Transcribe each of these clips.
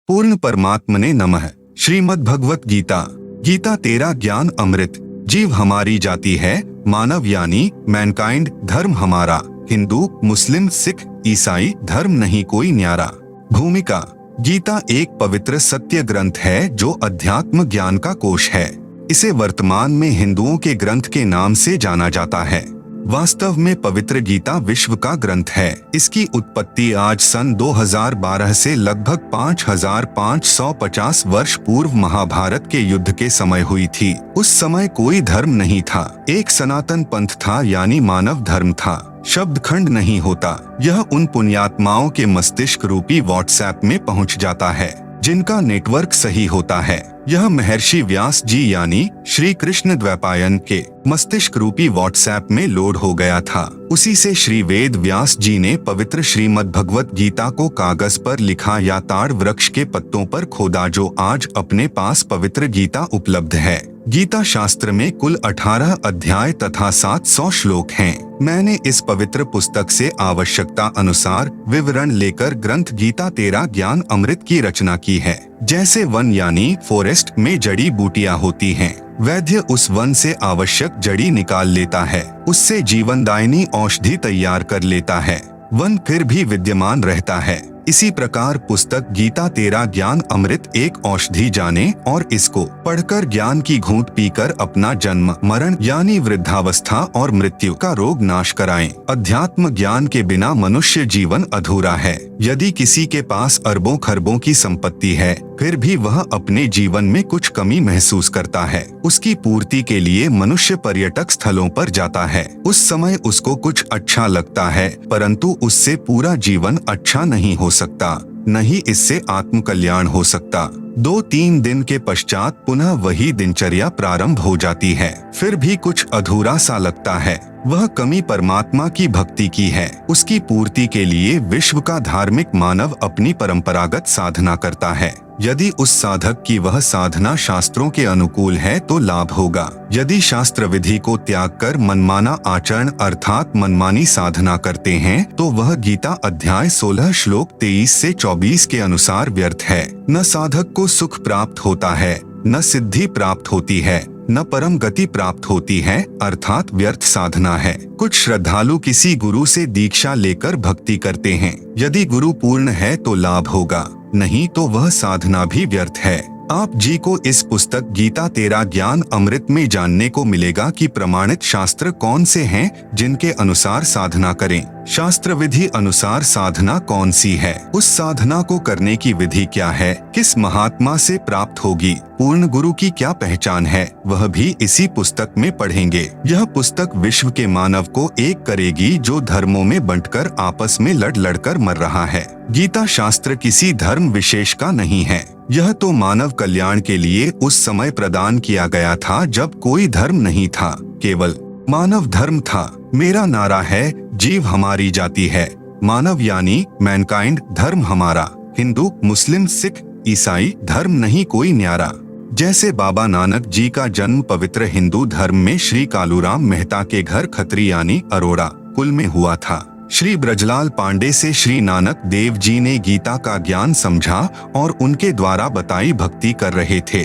पूर्ण परमात्मने नमः। श्रीमद् भगवत गीता। गीता तेरा ज्ञान अमृत। जीव हमारी जाति है, मानव यानी मैनकाइंड धर्म हमारा। हिंदू, मुस्लिम, सिख, ईसाई धर्म नहीं कोई न्यारा। भूमिका। गीता एक पवित्र सत्य ग्रंथ है जो अध्यात्म ज्ञान का कोश है। इसे वर्तमान में हिंदुओं के ग्रंथ के नाम से जाना जाता है। वास्तव में पवित्र गीता विश्व का ग्रंथ है। इसकी उत्पत्ति आज सन 2012 से लगभग 5550 वर्ष पूर्व महाभारत के युद्ध के समय हुई थी। उस समय कोई धर्म नहीं था, एक सनातन पंथ था यानी मानव धर्म था। शब्द खंड नहीं होता। यह उन पुण्यात्माओं के मस्तिष्क रूपी व्हाट्सएप में पहुंच जाता है जिनका नेटवर्क सही होता है। यह महर्षि व्यास जी यानी श्री कृष्ण द्वैपायन के मस्तिष्क रूपी व्हाट्सएप में लोड हो गया था। उसी से श्री वेद व्यास जी ने पवित्र श्रीमद् भगवत गीता को कागज पर लिखा या ताड़ वृक्ष के पत्तों पर खोदा, जो आज अपने पास पवित्र गीता उपलब्ध है। गीता शास्त्र में कुल 18 अध्याय तथा 700 श्लोक हैं। मैंने इस पवित्र पुस्तक से आवश्यकता अनुसार विवरण लेकर ग्रंथ गीता तेरा ज्ञान अमृत की रचना की है। जैसे वन यानी फॉरेस्ट में जड़ी बूटियां होती हैं, वैद्य उस वन से आवश्यक जड़ी निकाल लेता है, उससे जीवनदायिनी औषधि तैयार कर लेता है, वन फिर भी विद्यमान रहता है। इसी प्रकार पुस्तक गीता तेरा ज्ञान अमृत एक औषधि जाने और इसको पढ़कर ज्ञान की घूंट पीकर अपना जन्म मरण यानी वृद्धावस्था और मृत्यु का रोग नाश कराएं। अध्यात्म ज्ञान के बिना मनुष्य जीवन अधूरा है। यदि किसी के पास अरबों खरबों की संपत्ति है, फिर भी वह अपने जीवन में कुछ कमी महसूस करता है। उसकी पूर्ति के लिए मनुष्य पर्यटक स्थलों पर जाता है। उस समय उसको कुछ अच्छा लगता है, परंतु उससे पूरा जीवन अच्छा नहीं हो सकता, नहीं इससे आत्म कल्याण हो सकता। 2-3 दिन के पश्चात पुनः वही दिनचर्या प्रारंभ हो जाती है। फिर भी कुछ अधूरा सा लगता है। वह कमी परमात्मा की भक्ति की है। उसकी पूर्ति के लिए विश्व का धार्मिक मानव अपनी परंपरागत साधना करता है। यदि उस साधक की वह साधना शास्त्रों के अनुकूल है तो लाभ होगा। यदि शास्त्र विधि को त्याग कर मनमाना आचरण अर्थात मनमानी साधना करते हैं तो वह गीता अध्याय 16 श्लोक 23 से 24 के अनुसार व्यर्थ है। न साधक को सुख प्राप्त होता है, न सिद्धि प्राप्त होती है, न परम गति प्राप्त होती है, अर्थात व्यर्थ साधना है। कुछ श्रद्धालु किसी गुरु से दीक्षा लेकर भक्ति करते हैं। यदि गुरु पूर्ण है तो लाभ होगा, नहीं तो वह साधना भी व्यर्थ है। आप जी को इस पुस्तक गीता तेरा ज्ञान अमृत में जानने को मिलेगा कि प्रमाणित शास्त्र कौन से हैं जिनके अनुसार साधना करें। शास्त्र विधि अनुसार साधना कौन सी है, उस साधना को करने की विधि क्या है, किस महात्मा से प्राप्त होगी, पूर्ण गुरु की क्या पहचान है, वह भी इसी पुस्तक में पढ़ेंगे। यह पुस्तक विश्व के मानव को एक करेगी जो धर्मों में बंटकर आपस में लड़ मर रहा है। गीता शास्त्र किसी धर्म विशेष का नहीं है। यह तो मानव कल्याण के लिए उस समय प्रदान किया गया था जब कोई धर्म नहीं था, केवल मानव धर्म था। मेरा नारा है, जीव हमारी जाति है, मानव यानी मैनकाइंड धर्म हमारा। हिंदू, मुस्लिम, सिख, ईसाई धर्म नहीं कोई न्यारा। जैसे बाबा नानक जी का जन्म पवित्र हिंदू धर्म में श्री कालूराम मेहता के घर खत्री यानी अरोड़ा कुल में हुआ था। श्री ब्रजलाल पांडे से श्री नानक देव जी ने गीता का ज्ञान समझा और उनके द्वारा बताई भक्ति कर रहे थे।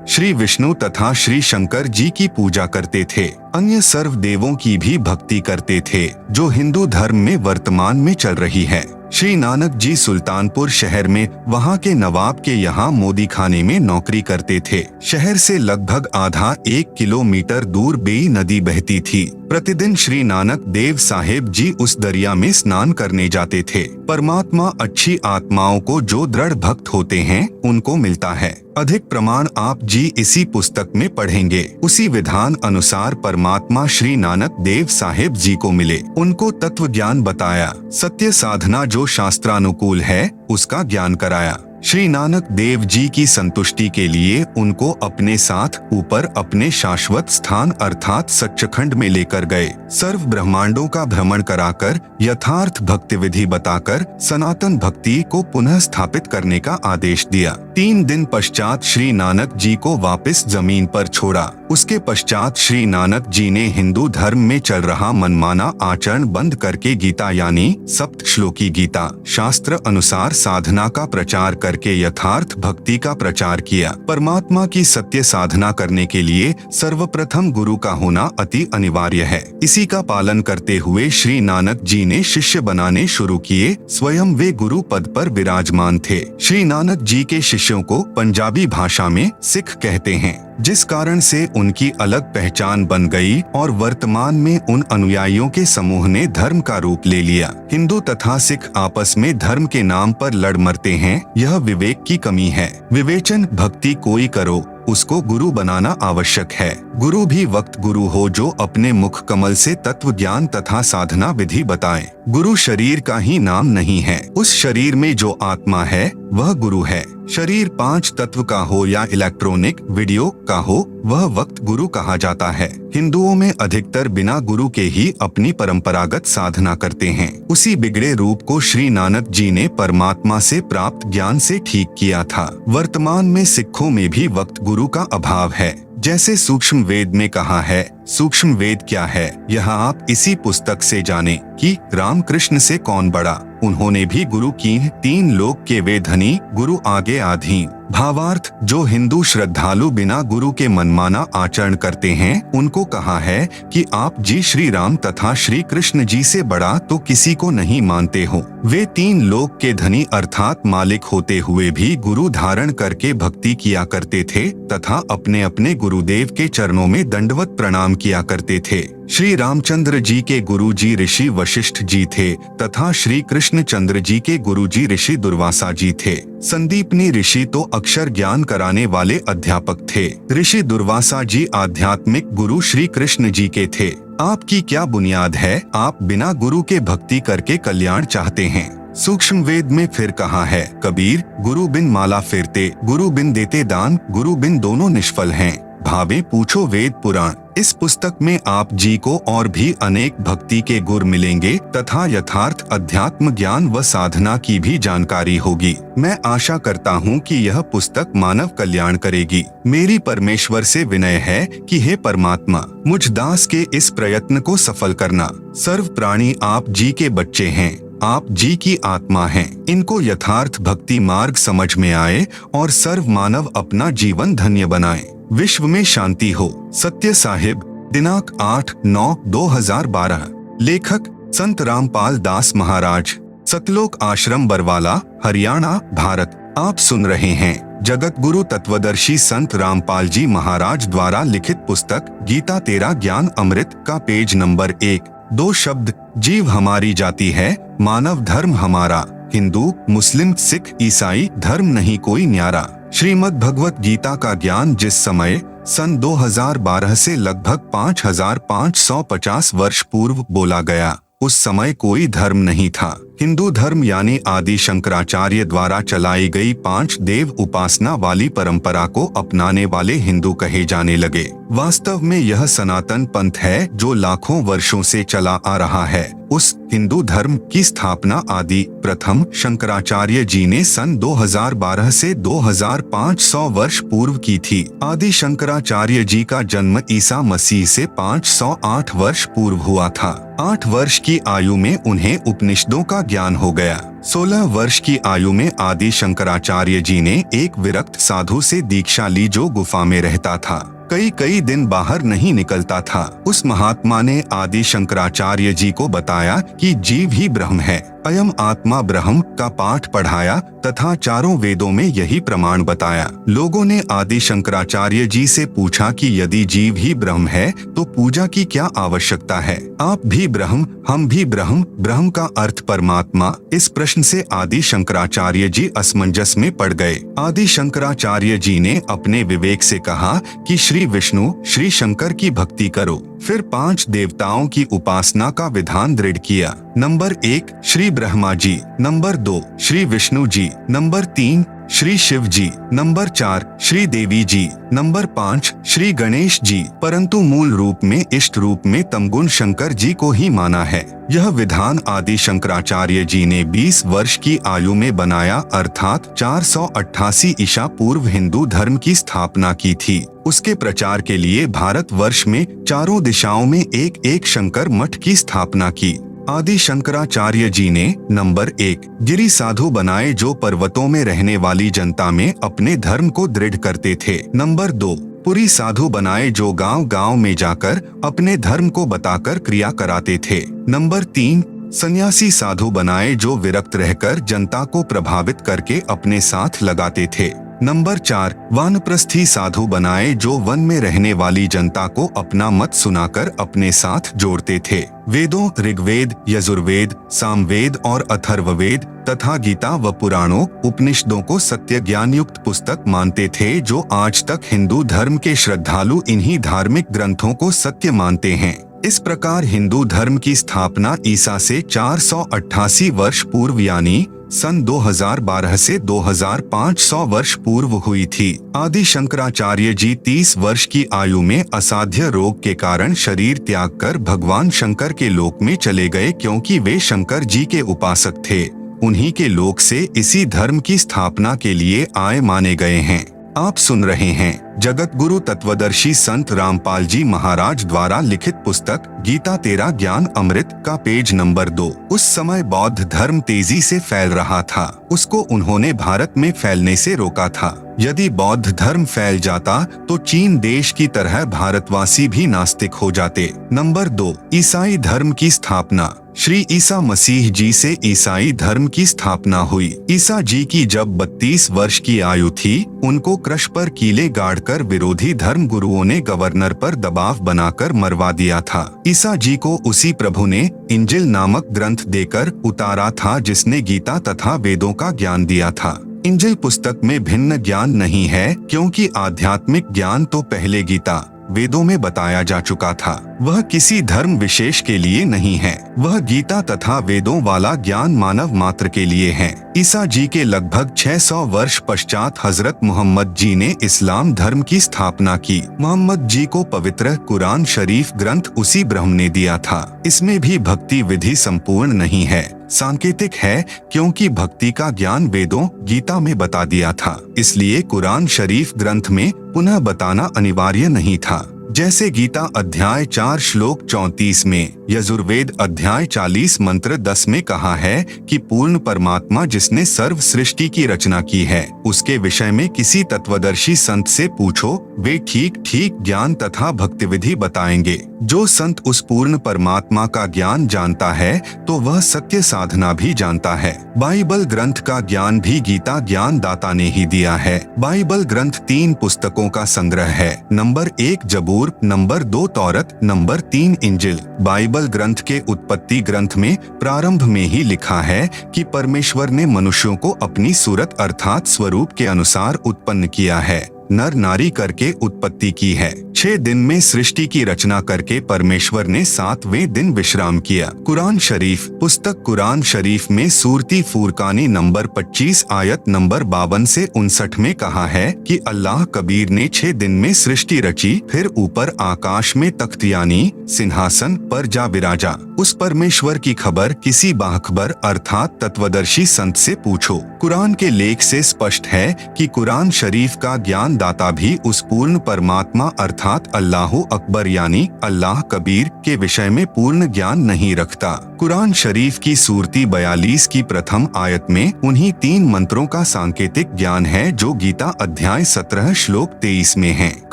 श्री विष्णु तथा श्री शंकर जी की पूजा करते थे। अन्य सर्व देवों की भी भक्ति करते थे जो हिंदू धर्म में वर्तमान में चल रही है। श्री नानक जी सुल्तानपुर शहर में वहां के नवाब के यहाँ मोदी खाने में नौकरी करते थे। शहर से लगभग आधा 1 किलोमीटर दूर बेई नदी बहती थी। प्रतिदिन श्री नानक देव साहेब जी उस दरिया में स्नान करने जाते थे। परमात्मा अच्छी आत्माओं को जो दृढ़ भक्त होते हैं उनको मिलता है। अधिक प्रमाण आप जी इसी पुस्तक में पढ़ेंगे। उसी विधान अनुसार परमात्मा श्री नानक देव साहेब जी को मिले, उनको तत्व ज्ञान बताया, सत्य साधना जो शास्त्रानुकूल है उसका ज्ञान कराया। श्री नानक देव जी की संतुष्टि के लिए उनको अपने साथ ऊपर अपने शाश्वत स्थान अर्थात सच्चखंड में लेकर गए। सर्व ब्रह्मांडों का भ्रमण कराकर यथार्थ भक्ति विधि बताकर सनातन भक्ति को पुनः स्थापित करने का आदेश दिया। 3 दिन पश्चात श्री नानक जी को वापस जमीन पर छोड़ा। उसके पश्चात श्री नानक जी ने हिंदू धर्म में चल रहा मनमाना आचरण बंद करके गीता यानी सप्त श्लोकी गीता शास्त्र अनुसार साधना का प्रचार करके यथार्थ भक्ति का प्रचार किया। परमात्मा की सत्य साधना करने के लिए सर्वप्रथम गुरु का होना अति अनिवार्य है। इसी का पालन करते हुए श्री नानक जी ने शिष्य बनाने शुरू किए। स्वयं वे गुरु पद पर विराजमान थे। श्री नानक जी के शिष्यों को पंजाबी भाषा में सिख कहते हैं, जिस कारण से उनकी अलग पहचान बन गई और वर्तमान में उन अनुयायियों के समूह ने धर्म का रूप ले लिया। हिंदू तथा सिख आपस में धर्म के नाम पर लड़ मरते हैं, यह विवेक की कमी है। विवेचन भक्ति कोई करो, उसको गुरु बनाना आवश्यक है। गुरु भी वक्त गुरु हो जो अपने मुख कमल से तत्व ज्ञान तथा साधना विधि बताए। गुरु शरीर का ही नाम नहीं है, उस शरीर में जो आत्मा है वह गुरु है। शरीर 5 तत्व का हो या इलेक्ट्रॉनिक वीडियो का हो, वह वक्त गुरु कहा जाता है। हिंदुओं में अधिकतर बिना गुरु के ही अपनी परंपरागत साधना करते हैं। उसी बिगड़े रूप को श्री नानक जी ने परमात्मा से प्राप्त ज्ञान से ठीक किया था। वर्तमान में सिखों में भी वक्त गुरु का अभाव है। जैसे सूक्ष्म वेद में कहा है, सूक्ष्म वेद क्या है यह आप इसी पुस्तक से जाने कि रामकृष्ण से कौन बड़ा। उन्होंने भी गुरु की 3 लोक के वे धनी, गुरु आगे आधीन। भावार्थ, जो हिंदू श्रद्धालु बिना गुरु के मनमाना आचरण करते हैं, उनको कहा है कि आप जी श्री राम तथा श्री कृष्ण जी से बड़ा तो किसी को नहीं मानते हो। वे 3 लोक के धनी अर्थात मालिक होते हुए भी गुरु धारण करके भक्ति किया करते थे तथा अपने अपने गुरुदेव के चरणों में दंडवत प्रणाम किया करते थे। श्री रामचंद्र जी के गुरु जी ऋषि वशिष्ठ जी थे तथा श्री कृष्ण चंद्र जी के गुरु जी ऋषि दुर्वासा जी थे। संदीपनी ऋषि तो अक्षर ज्ञान कराने वाले अध्यापक थे। ऋषि दुर्वासा जी आध्यात्मिक गुरु श्री कृष्ण जी के थे। आपकी क्या बुनियाद है? आप बिना गुरु के भक्ति करके कल्याण चाहते हैं। सूक्ष्म वेद में फिर कहा है, कबीर गुरु बिन माला फिरते, गुरु बिन देते दान, गुरु बिन दोनों निष्फल हैं। भावे पूछो वेद पुराण। इस पुस्तक में आप जी को और भी अनेक भक्ति के गुर मिलेंगे तथा यथार्थ अध्यात्म ज्ञान व साधना की भी जानकारी होगी। मैं आशा करता हूँ कि यह पुस्तक मानव कल्याण करेगी। मेरी परमेश्वर से विनय है कि हे परमात्मा, मुझ दास के इस प्रयत्न को सफल करना। सर्व प्राणी आप जी के बच्चे हैं, आप जी की आत्मा हैं। इनको यथार्थ भक्ति मार्ग समझ में आए और सर्व मानव अपना जीवन धन्य बनाए। विश्व में शांति हो। सत्य साहिब, दिनांक 8/9/2012। लेखक संत रामपाल दास महाराज, सतलोक आश्रम बरवाला, हरियाणा, भारत। आप सुन रहे हैं जगत गुरु तत्वदर्शी संत रामपाल जी महाराज द्वारा लिखित पुस्तक गीता तेरा ज्ञान अमृत का पेज नंबर 1। 2 शब्द, जीव हमारी जाति है, मानव धर्म हमारा। हिंदू, मुस्लिम, सिख, ईसाई धर्म नहीं कोई न्यारा। श्रीमद् भगवत गीता का ज्ञान जिस समय सन 2012 से लगभग 5550 वर्ष पूर्व बोला गया, उस समय कोई धर्म नहीं था। हिंदू धर्म यानी आदि शंकराचार्य द्वारा चलाई गई 5 देव उपासना वाली परंपरा को अपनाने वाले हिंदू कहे जाने लगे। वास्तव में यह सनातन पंथ है जो लाखों वर्षों से चला आ रहा है। उस हिंदू धर्म की स्थापना आदि प्रथम शंकराचार्य जी ने सन 2012 से 2500 वर्ष पूर्व की थी। आदि शंकराचार्य जी का जन्म ईसा मसीह से 508 वर्ष पूर्व हुआ था। 8 वर्ष की आयु में उन्हें उपनिषदों का ज्ञान हो गया। 16 वर्ष की आयु में आदि शंकराचार्य जी ने एक विरक्त साधु से दीक्षा ली जो गुफा में रहता था। कई दिन बाहर नहीं निकलता था। उस महात्मा ने आदि शंकराचार्य जी को बताया कि जीव ही ब्रह्म है, अयम आत्मा ब्रह्म का पाठ पढ़ाया तथा चारों वेदों में यही प्रमाण बताया। लोगों ने आदि शंकराचार्य जी से पूछा कि यदि जीव ही ब्रह्म है तो पूजा की क्या आवश्यकता है? आप भी ब्रह्म, हम भी ब्रह्म, ब्रह्म का अर्थ परमात्मा। इस प्रश्न से आदि शंकराचार्य जी असमंजस में पड़ गए। आदि शंकराचार्य जी ने अपने विवेक से कहा कि श्री विष्णु, श्री शंकर की भक्ति करो। फिर 5 देवताओं की उपासना का विधान दृढ़ किया। Number 1 Shri Brahma ji, number 2 Shri Vishnu ji, number 3 Shri Shiv जी, नंबर 4 श्री देवी जी, नंबर 5 श्री गणेश जी, परंतु मूल रूप में इष्ट रूप में तमगुण शंकर जी को ही माना है। यह विधान आदि शंकराचार्य जी ने 20 वर्ष की आयु में बनाया, अर्थात 488 ईसा पूर्व हिंदू धर्म की स्थापना की थी। उसके प्रचार के लिए भारतवर्ष में चारों दिशाओं में एक एक शंकर मठ की स्थापना की। आदि शंकराचार्य जी ने नंबर 1 गिरि साधु बनाए जो पर्वतों में रहने वाली जनता में अपने धर्म को दृढ़ करते थे। नंबर 2 पुरी साधु बनाए जो गांव गांव में जाकर अपने धर्म को बताकर क्रिया कराते थे। नंबर 3 सन्यासी साधु बनाए जो विरक्त रहकर जनता को प्रभावित करके अपने साथ लगाते थे। नंबर 4 वानप्रस्थी साधु बनाए जो वन में रहने वाली जनता को अपना मत सुनाकर अपने साथ जोड़ते थे। वेदों ऋग्वेद, यजुर्वेद, सामवेद और अथर्ववेद तथा गीता व पुराणों उपनिषदों को सत्य ज्ञान युक्त पुस्तक मानते थे, जो आज तक हिंदू धर्म के श्रद्धालु इन्हीं धार्मिक ग्रंथों को सत्य मानते हैं। इस प्रकार हिंदू धर्म की स्थापना ईसा से 488 वर्ष पूर्व यानी सन 2012 से 2500 वर्ष पूर्व हुई थी। आदि शंकराचार्य जी 30 वर्ष की आयु में असाध्य रोग के कारण शरीर त्याग कर भगवान शंकर के लोक में चले गए, क्योंकि वे शंकर जी के उपासक थे। उन्हीं के लोक से इसी धर्म की स्थापना के लिए आए माने गए हैं। आप सुन रहे हैं जगत गुरु तत्वदर्शी संत रामपाल जी महाराज द्वारा लिखित पुस्तक गीता तेरा ज्ञान अमृत का पेज नंबर 2। उस समय बौद्ध धर्म तेजी से फैल रहा था। उसको उन्होंने भारत में फैलने से रोका था। यदि बौद्ध धर्म फैल जाता तो चीन देश की तरह भारतवासी भी नास्तिक हो जाते। नंबर 2 ईसाई धर्म की स्थापना। श्री ईसा मसीह जी से ईसाई धर्म की स्थापना हुई। ईसा जी की जब 32 वर्ष की आयु थी, उनको क्रश पर कीले गाड़कर विरोधी धर्म गुरुओं ने गवर्नर पर दबाव बनाकर मरवा दिया था। ईसा जी को उसी प्रभु ने इंजिल नामक ग्रंथ देकर उतारा था, जिसने गीता तथा वेदों का ज्ञान दिया था। इंजिल पुस्तक में भिन्न ज्ञान नहीं है, क्योंकि आध्यात्मिक ज्ञान तो पहले गीता वेदों में बताया जा चुका था। वह किसी धर्म विशेष के लिए नहीं है। वह गीता तथा वेदों वाला ज्ञान मानव मात्र के लिए है। ईसा जी के लगभग 600 वर्ष पश्चात हजरत मोहम्मद जी ने इस्लाम धर्म की स्थापना की। मोहम्मद जी को पवित्र कुरान शरीफ ग्रंथ उसी ब्रह्म ने दिया था। इसमें भी भक्ति विधि संपूर्ण नहीं है, सांकेतिक है, क्योंकि भक्ति का ज्ञान वेदों गीता में बता दिया था। इसलिए कुरान शरीफ ग्रंथ में पुनः बताना अनिवार्य नहीं था। जैसे गीता अध्याय 4 श्लोक 34 में, यजुर्वेद अध्याय 40 मंत्र 10 में कहा है कि पूर्ण परमात्मा जिसने सर्व सृष्टि की रचना की है, उसके विषय में किसी तत्वदर्शी संत से पूछो, वे ठीक ठीक ज्ञान तथा भक्ति विधि बताएंगे। जो संत उस पूर्ण परमात्मा का ज्ञान जानता है तो वह सत्य साधना भी जानता है। बाइबल ग्रंथ का ज्ञान भी गीता ज्ञान दाता ने ही दिया है। बाइबल ग्रंथ 3 पुस्तकों का संग्रह है। नंबर 1 जबूर, नंबर 2 तौरत, नंबर 3 इंजिल। बाइबल ग्रंथ के उत्पत्ति ग्रंथ में प्रारंभ में ही लिखा है कि परमेश्वर ने मनुष्यों को अपनी सूरत अर्थात स्वरूप के अनुसार उत्पन्न किया है, नर नारी करके उत्पत्ति की है। 6 दिन में सृष्टि की रचना करके परमेश्वर ने 7वें दिन विश्राम किया। कुरान शरीफ पुस्तक कुरान शरीफ में सूरती फुरकानी नंबर 25 आयत नंबर 52 से 59 में कहा है कि अल्लाह कबीर ने 6 दिन में सृष्टि रची, फिर ऊपर आकाश में तख्त यानी सिंहासन पर जा विराजा। उस परमेश्वर की खबर किसी बाखबर अर्थात तत्वदर्शी संत से पूछो। कुरान के लेख से स्पष्ट है कि कुरान शरीफ का ज्ञान दाता भी उस पूर्ण परमात्मा अर्थात अल्लाह अकबर यानी अल्लाह कबीर के विषय में पूर्ण ज्ञान नहीं रखता। कुरान शरीफ की सूरती 42 की प्रथम आयत में उन्हीं 3 मंत्रों का सांकेतिक ज्ञान है जो गीता अध्याय 17 श्लोक 23 में है।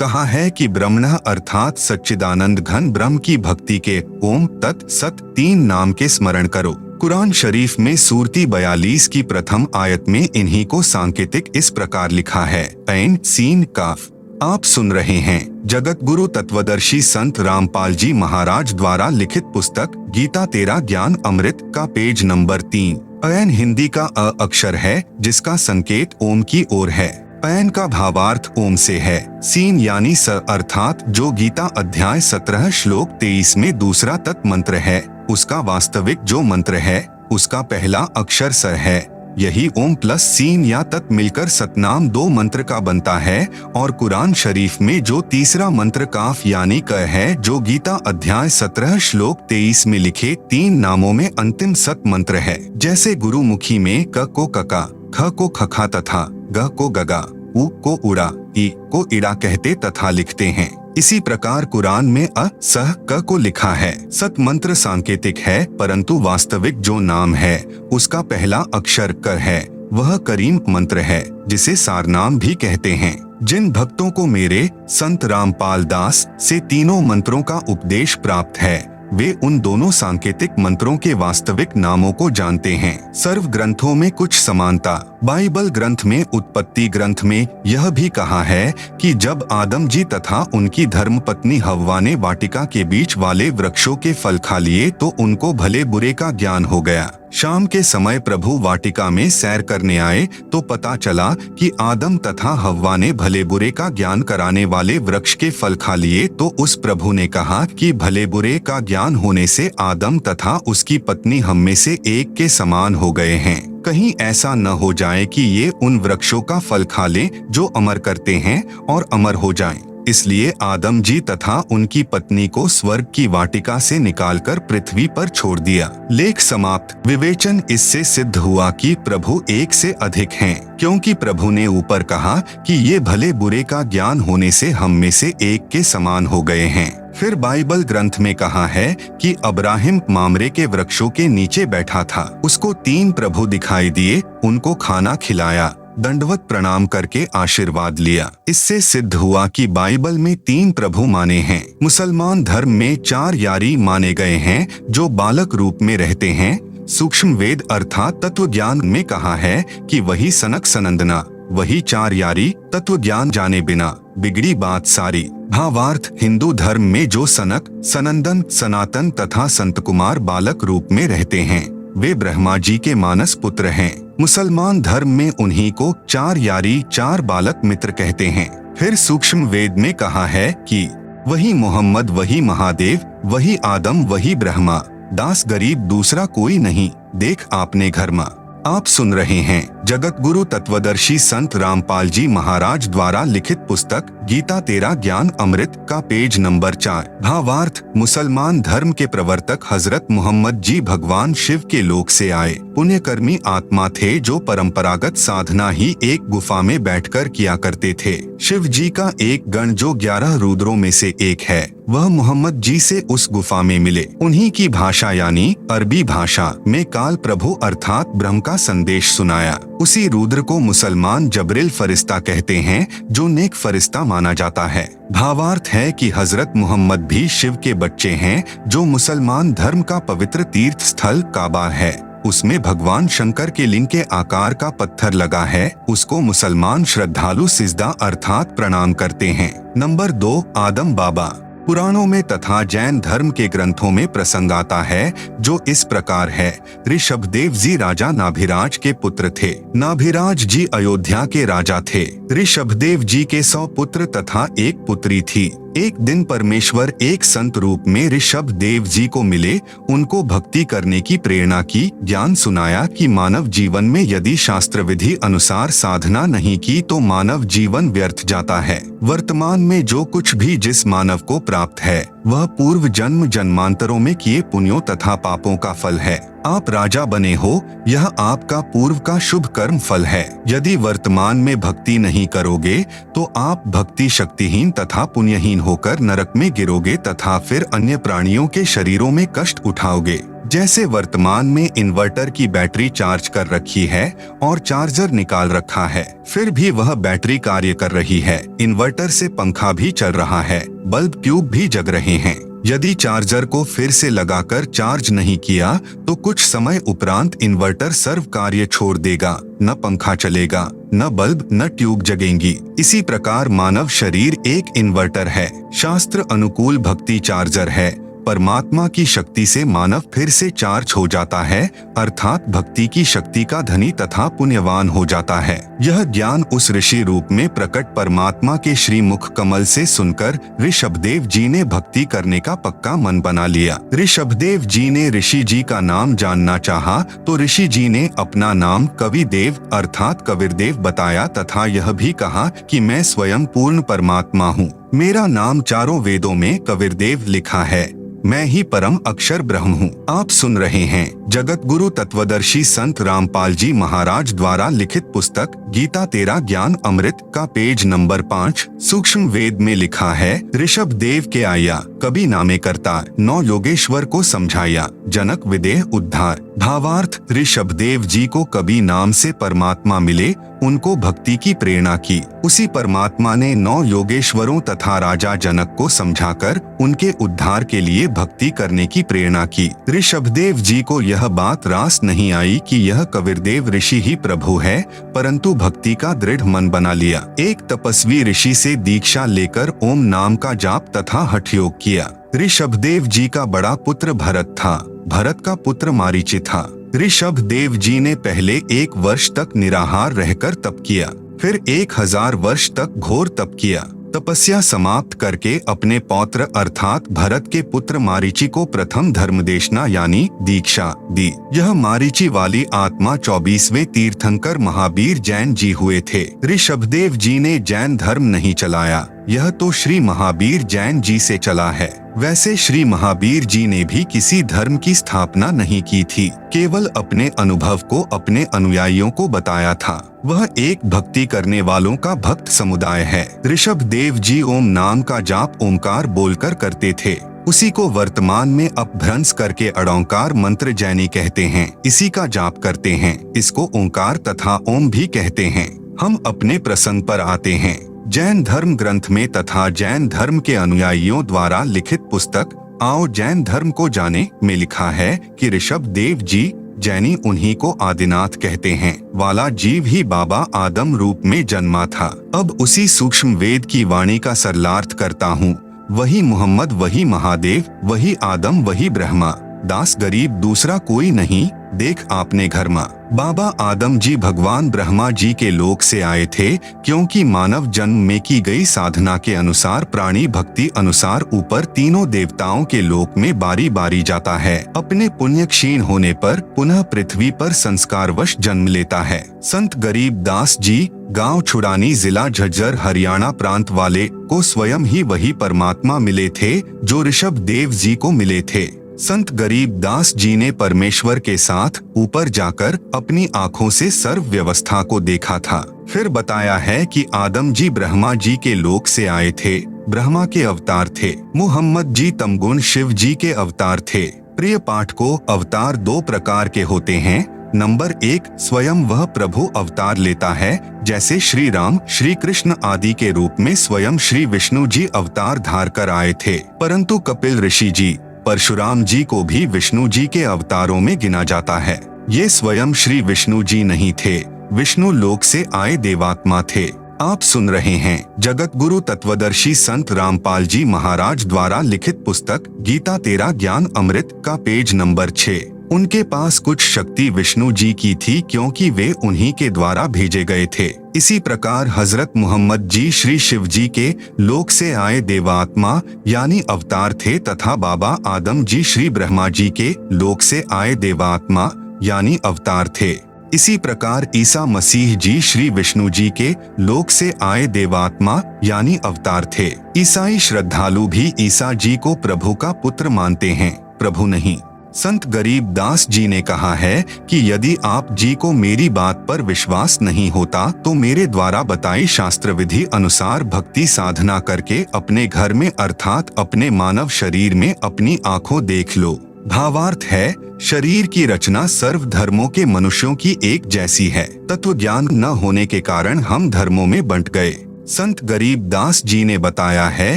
कहा है कि ब्रह्मणः अर्थात सच्चिदानंद घन ब्रह्म की भक्ति के ओम तत् सत 3 नाम के स्मरण करो। कुरान शरीफ में सूरती 42 की प्रथम आयत में इन्हीं को सांकेतिक इस प्रकार लिखा है, ऐन सीन काफ। आप सुन रहे हैं जगत गुरु तत्वदर्शी संत रामपाल जी महाराज द्वारा लिखित पुस्तक गीता तेरा ज्ञान अमृत का पेज नंबर 3। ऐन हिंदी का अ अक्षर है जिसका संकेत ओम की ओर है। ऐन का भावार्थ ओम से है। सीन यानी स अर्थात जो गीता अध्याय 17 श्लोक 23 में दूसरा तत् मंत्र है, उसका वास्तविक जो मंत्र है उसका पहला अक्षर स है। यही ओम प्लस सीन या तत् मिलकर सतनाम 2 मंत्र का बनता है और कुरान शरीफ में जो तीसरा मंत्र काफ यानी क है, जो गीता अध्याय 17 श्लोक 23 में लिखे 3 नामों में अंतिम सत मंत्र है। जैसे गुरुमुखी में क को कका, ख को खखा तथा ग को गगा, उ को उड़ा, ई को इड़ा कहते तथा लिखते हैं, इसी प्रकार कुरान में अ सह क को लिखा है। सत मंत्र सांकेतिक है, परंतु वास्तविक जो नाम है उसका पहला अक्षर क है। वह करीम मंत्र है जिसे सारनाम भी कहते हैं। जिन भक्तों को मेरे संत रामपाल दास से तीनों मंत्रों का उपदेश प्राप्त है, वे उन दोनों सांकेतिक मंत्रों के वास्तविक नामों को जानते हैं। सर्व ग्रंथों में कुछ समानता। बाइबल ग्रंथ में उत्पत्ति ग्रंथ में यह भी कहा है कि जब आदम जी तथा उनकी धर्मपत्नी हव्वा ने वाटिका के बीच वाले वृक्षों के फल खा लिए तो उनको भले बुरे का ज्ञान हो गया। शाम के समय प्रभु वाटिका में सैर करने आए तो पता चला कि आदम तथा हव्वा ने भले बुरे का ज्ञान कराने वाले वृक्ष के फल खा लिए, तो उस प्रभु ने कहा कि भले बुरे का ज्ञान होने से आदम तथा उसकी पत्नी हम में से एक के समान हो गए हैं। कहीं ऐसा न हो जाए कि ये उन वृक्षों का फल खा लें जो अमर करते हैं और अमर हो जाएं। इसलिए आदम जी तथा उनकी पत्नी को स्वर्ग की वाटिका से निकालकर पृथ्वी पर छोड़ दिया। लेख समाप्त। विवेचन इससे सिद्ध हुआ कि प्रभु एक से अधिक हैं, क्योंकि प्रभु ने ऊपर कहा कि ये भले बुरे का ज्ञान होने से हम में से एक के समान हो गए हैं। फिर बाइबल ग्रंथ में कहा है कि अब्राहिम मामरे के वृक्षों के नीचे बैठा था, उसको 3 प्रभु दिखाई दिए, उनको खाना खिलाया, दंडवत प्रणाम करके आशीर्वाद लिया। इससे सिद्ध हुआ कि बाइबल में 3 प्रभु माने हैं। मुसलमान धर्म में 4 यारी माने गए हैं जो बालक रूप में रहते हैं। सूक्ष्म वेद अर्थात तत्व ज्ञान में कहा है कि वही सनक सनंदना, वही 4 यारी, तत्व ज्ञान जाने बिना बिगड़ी बात सारी। भावार्थ, हिंदू धर्म में जो सनक, सनंदन, सनातन तथा संत कुमार बालक रूप में रहते हैं, वे ब्रह्मा जी के मानस पुत्र हैं। मुसलमान धर्म में उन्हीं को 4 यारी, 4 बालक मित्र कहते हैं। फिर सूक्ष्म वेद में कहा है कि वही मोहम्मद, वही महादेव, वही आदम, वही ब्रह्मा, दास गरीब दूसरा कोई नहीं, देख आपने घर मा। आप सुन रहे हैं जगत गुरु तत्वदर्शी संत रामपाल जी महाराज द्वारा लिखित पुस्तक गीता तेरा ज्ञान अमृत का पेज नंबर 4। भावार्थ, मुसलमान धर्म के प्रवर्तक हजरत मोहम्मद जी भगवान शिव के लोक से आए पुण्यकर्मी आत्मा थे जो परंपरागत साधना ही एक गुफा में बैठकर किया करते थे। शिव जी का एक गण जो 11 रुद्रों में से एक है, वह मोहम्मद जी से उस गुफा में मिले। उन्हीं की भाषा यानी अरबी भाषा में काल प्रभु अर्थात ब्रह्म का संदेश सुनाया। उसी रुद्र को मुसलमान जबरिल फरिश्ता कहते हैं जो नेक फरिश्ता माना जाता है। भावार्थ है कि हजरत मोहम्मद भी शिव के बच्चे हैं। जो मुसलमान धर्म का पवित्र तीर्थ स्थल काबा है, उसमें भगवान शंकर के लिंग के आकार का पत्थर लगा है, उसको मुसलमान श्रद्धालु सिजदा अर्थात प्रणाम करते हैं। नंबर 2, आदम बाबा। पुराणों में तथा जैन धर्म के ग्रंथों में प्रसंग आता है जो इस प्रकार है। ऋषभदेव जी राजा नाभिराज के पुत्र थे। नाभिराज जी अयोध्या के राजा थे। ऋषभदेव जी के 100 पुत्र तथा 1 पुत्री थी। एक दिन परमेश्वर एक संत रूप में ऋषभ देव जी को मिले, उनको भक्ति करने की प्रेरणा की, ज्ञान सुनाया कि मानव जीवन में यदि शास्त्र विधि अनुसार साधना नहीं की तो मानव जीवन व्यर्थ जाता है। वर्तमान में जो कुछ भी जिस मानव को प्राप्त है वह पूर्व जन्म जन्मांतरों में किए पुण्यों तथा पापों का फल है। आप राजा बने हो, यह आपका पूर्व का शुभ कर्म फल है। यदि वर्तमान में भक्ति नहीं करोगे तो आप भक्ति शक्तिहीन तथा पुण्यहीन होकर नरक में गिरोगे तथा फिर अन्य प्राणियों के शरीरों में कष्ट उठाओगे। जैसे वर्तमान में इन्वर्टर की बैटरी चार्ज कर रखी है और चार्जर निकाल रखा है, फिर भी वह बैटरी कार्य कर रही है। इन्वर्टर से पंखा भी चल रहा है, बल्ब ट्यूब भी जग रहे हैं। यदि चार्जर को फिर से लगाकर चार्ज नहीं किया तो कुछ समय उपरांत इन्वर्टर सर्व कार्य छोड़ देगा, न पंखा चलेगा, न बल्ब न ट्यूब जगेंगी। इसी प्रकार मानव शरीर एक इन्वर्टर है, शास्त्र अनुकूल भक्ति चार्जर है, परमात्मा की शक्ति से मानव फिर से चार्ज हो जाता है, अर्थात भक्ति की शक्ति का धनी तथा पुण्यवान हो जाता है। यह ज्ञान उस ऋषि रूप में प्रकट परमात्मा के श्री मुख कमल से सुनकर ऋषभदेव जी ने भक्ति करने का पक्का मन बना लिया। ऋषभदेव जी ने ऋषि जी का नाम जानना चाहा तो ऋषि जी ने अपना नाम कविदेव अर्थात कबीरदेव बताया तथा यह भी कहा कि मैं स्वयं पूर्ण परमात्मा हूँ। मेरा नाम चारों वेदों में कबीरदेव लिखा है। मैं ही परम अक्षर ब्रह्म हूँ। आप सुन रहे हैं जगत गुरु तत्वदर्शी संत रामपाल जी महाराज द्वारा लिखित पुस्तक गीता तेरा ज्ञान अमृत का पेज नंबर 5 सूक्ष्म वेद में लिखा है, ऋषभ देव के आया कभी नामे करता 9 योगेश्वर को समझाया जनक विदेह उद्धार। भावार्थ, ऋषभदेव जी को कभी नाम से परमात्मा मिले, उनको भक्ति की प्रेरणा की। उसी परमात्मा ने 9 योगेश्वरों तथा राजा जनक को समझाकर उनके उद्धार के लिए भक्ति करने की प्रेरणा की। ऋषभदेव जी को यह बात रास नहीं आई कि यह कबीरदेव ऋषि ही प्रभु है, परंतु भक्ति का दृढ़ मन बना लिया। एक तपस्वी ऋषि से दीक्षा लेकर ओम नाम का जाप तथा हठ योग किया। ऋषभदेव जी का बड़ा पुत्र भरत था। भरत का पुत्र मारीची था। ऋषभदेव जी ने पहले 1 वर्ष तक निराहार रहकर तप किया, फिर 1000 वर्ष तक घोर तप किया। तपस्या समाप्त करके अपने पौत्र अर्थात भरत के पुत्र मारीची को प्रथम धर्मदेशना यानी दीक्षा दी। यह मारीची वाली आत्मा 24वें तीर्थंकर महावीर जैन जी हुए थे। ऋषभदेव जी ने जैन धर्म नहीं चलाया, यह तो श्री महावीर जैन जी से चला है। वैसे श्री महावीर जी ने भी किसी धर्म की स्थापना नहीं की थी, केवल अपने अनुभव को अपने अनुयायियों को बताया था। वह एक भक्ति करने वालों का भक्त समुदाय है। ऋषभदेव जी ओम नाम का जाप ओमकार बोलकर करते थे। उसी को वर्तमान में अपभ्रंश करके अड़ोंकार मंत्र जैनी कहते हैं। इसी का जाप करते हैं। इसको ओंकार तथा ओम भी कहते हैं। हम अपने प्रसंग पर आते हैं। जैन धर्म ग्रंथ में तथा जैन धर्म के अनुयायियों द्वारा लिखित पुस्तक आओ जैन धर्म को जाने में लिखा है कि ऋषभदेव जी जैनी उन्हीं को आदिनाथ कहते हैं वाला जीव ही बाबा आदम रूप में जन्मा था। अब उसी सूक्ष्म वेद की वाणी का सरलार्थ करता हूँ। वही मोहम्मद, वही महादेव, वही आदम, वही ब्रह्मा, दास गरीब दूसरा कोई नहीं, देख आपने घर माँ। बाबा आदम जी भगवान ब्रह्मा जी के लोक से आए थे, क्योंकि मानव जन्म में की गई साधना के अनुसार प्राणी भक्ति अनुसार ऊपर तीनों देवताओं के लोक में बारी बारी जाता है। अपने पुण्य क्षीण होने पर पुनः पृथ्वी पर संस्कारवश जन्म लेता है। संत गरीब दास जी गांव छुड़ानी जिला झज्जर हरियाणा प्रांत वाले को स्वयं ही वही परमात्मा मिले थे जो ऋषभदेव जी को मिले थे। संत गरीब दास जी ने परमेश्वर के साथ ऊपर जाकर अपनी आंखों से सर्व व्यवस्था को देखा था। फिर बताया है कि आदम जी ब्रह्मा जी के लोक से आए थे, ब्रह्मा के अवतार थे। मोहम्मद जी तमगुण शिव जी के अवतार थे। प्रिय पाठ को अवतार 2 प्रकार के होते हैं। नंबर 1, स्वयं वह प्रभु अवतार लेता है, जैसे श्री राम, श्री कृष्ण आदि के रूप में स्वयं श्री विष्णु जी अवतार धार कर आए थे। परंतु कपिल ऋषि जी, परशुराम जी को भी विष्णु जी के अवतारों में गिना जाता है। ये स्वयं श्री विष्णु जी नहीं थे, विष्णु लोक से आए देवात्मा थे। आप सुन रहे हैं जगत गुरु तत्वदर्शी संत रामपाल जी महाराज द्वारा लिखित पुस्तक गीता तेरा ज्ञान अमृत का पेज नंबर 6। उनके पास कुछ शक्ति विष्णु जी की थी, क्योंकि वे उन्हीं के द्वारा भेजे गए थे। इसी प्रकार हजरत मोहम्मद जी श्री शिव जी के लोक से आए देवात्मा यानी अवतार थे तथा बाबा आदम जी श्री ब्रह्मा जी के लोक से आए देवात्मा यानी अवतार थे। इसी प्रकार ईसा मसीह जी श्री विष्णु जी के लोक से आए देवात्मा यानी अवतार थे। ईसाई श्रद्धालु भी ईसा जी को प्रभु का पुत्र मानते हैं, प्रभु नहीं। संत गरीब दास जी ने कहा है कि यदि आप जी को मेरी बात पर विश्वास नहीं होता तो मेरे द्वारा बताई शास्त्र विधि अनुसार भक्ति साधना करके अपने घर में अर्थात अपने मानव शरीर में अपनी आंखों देख लो। भावार्थ है, शरीर की रचना सर्व धर्मों के मनुष्यों की एक जैसी है। तत्व ज्ञान न होने के कारण हम धर्मों में बंट गए। संत गरीब दास जी ने बताया है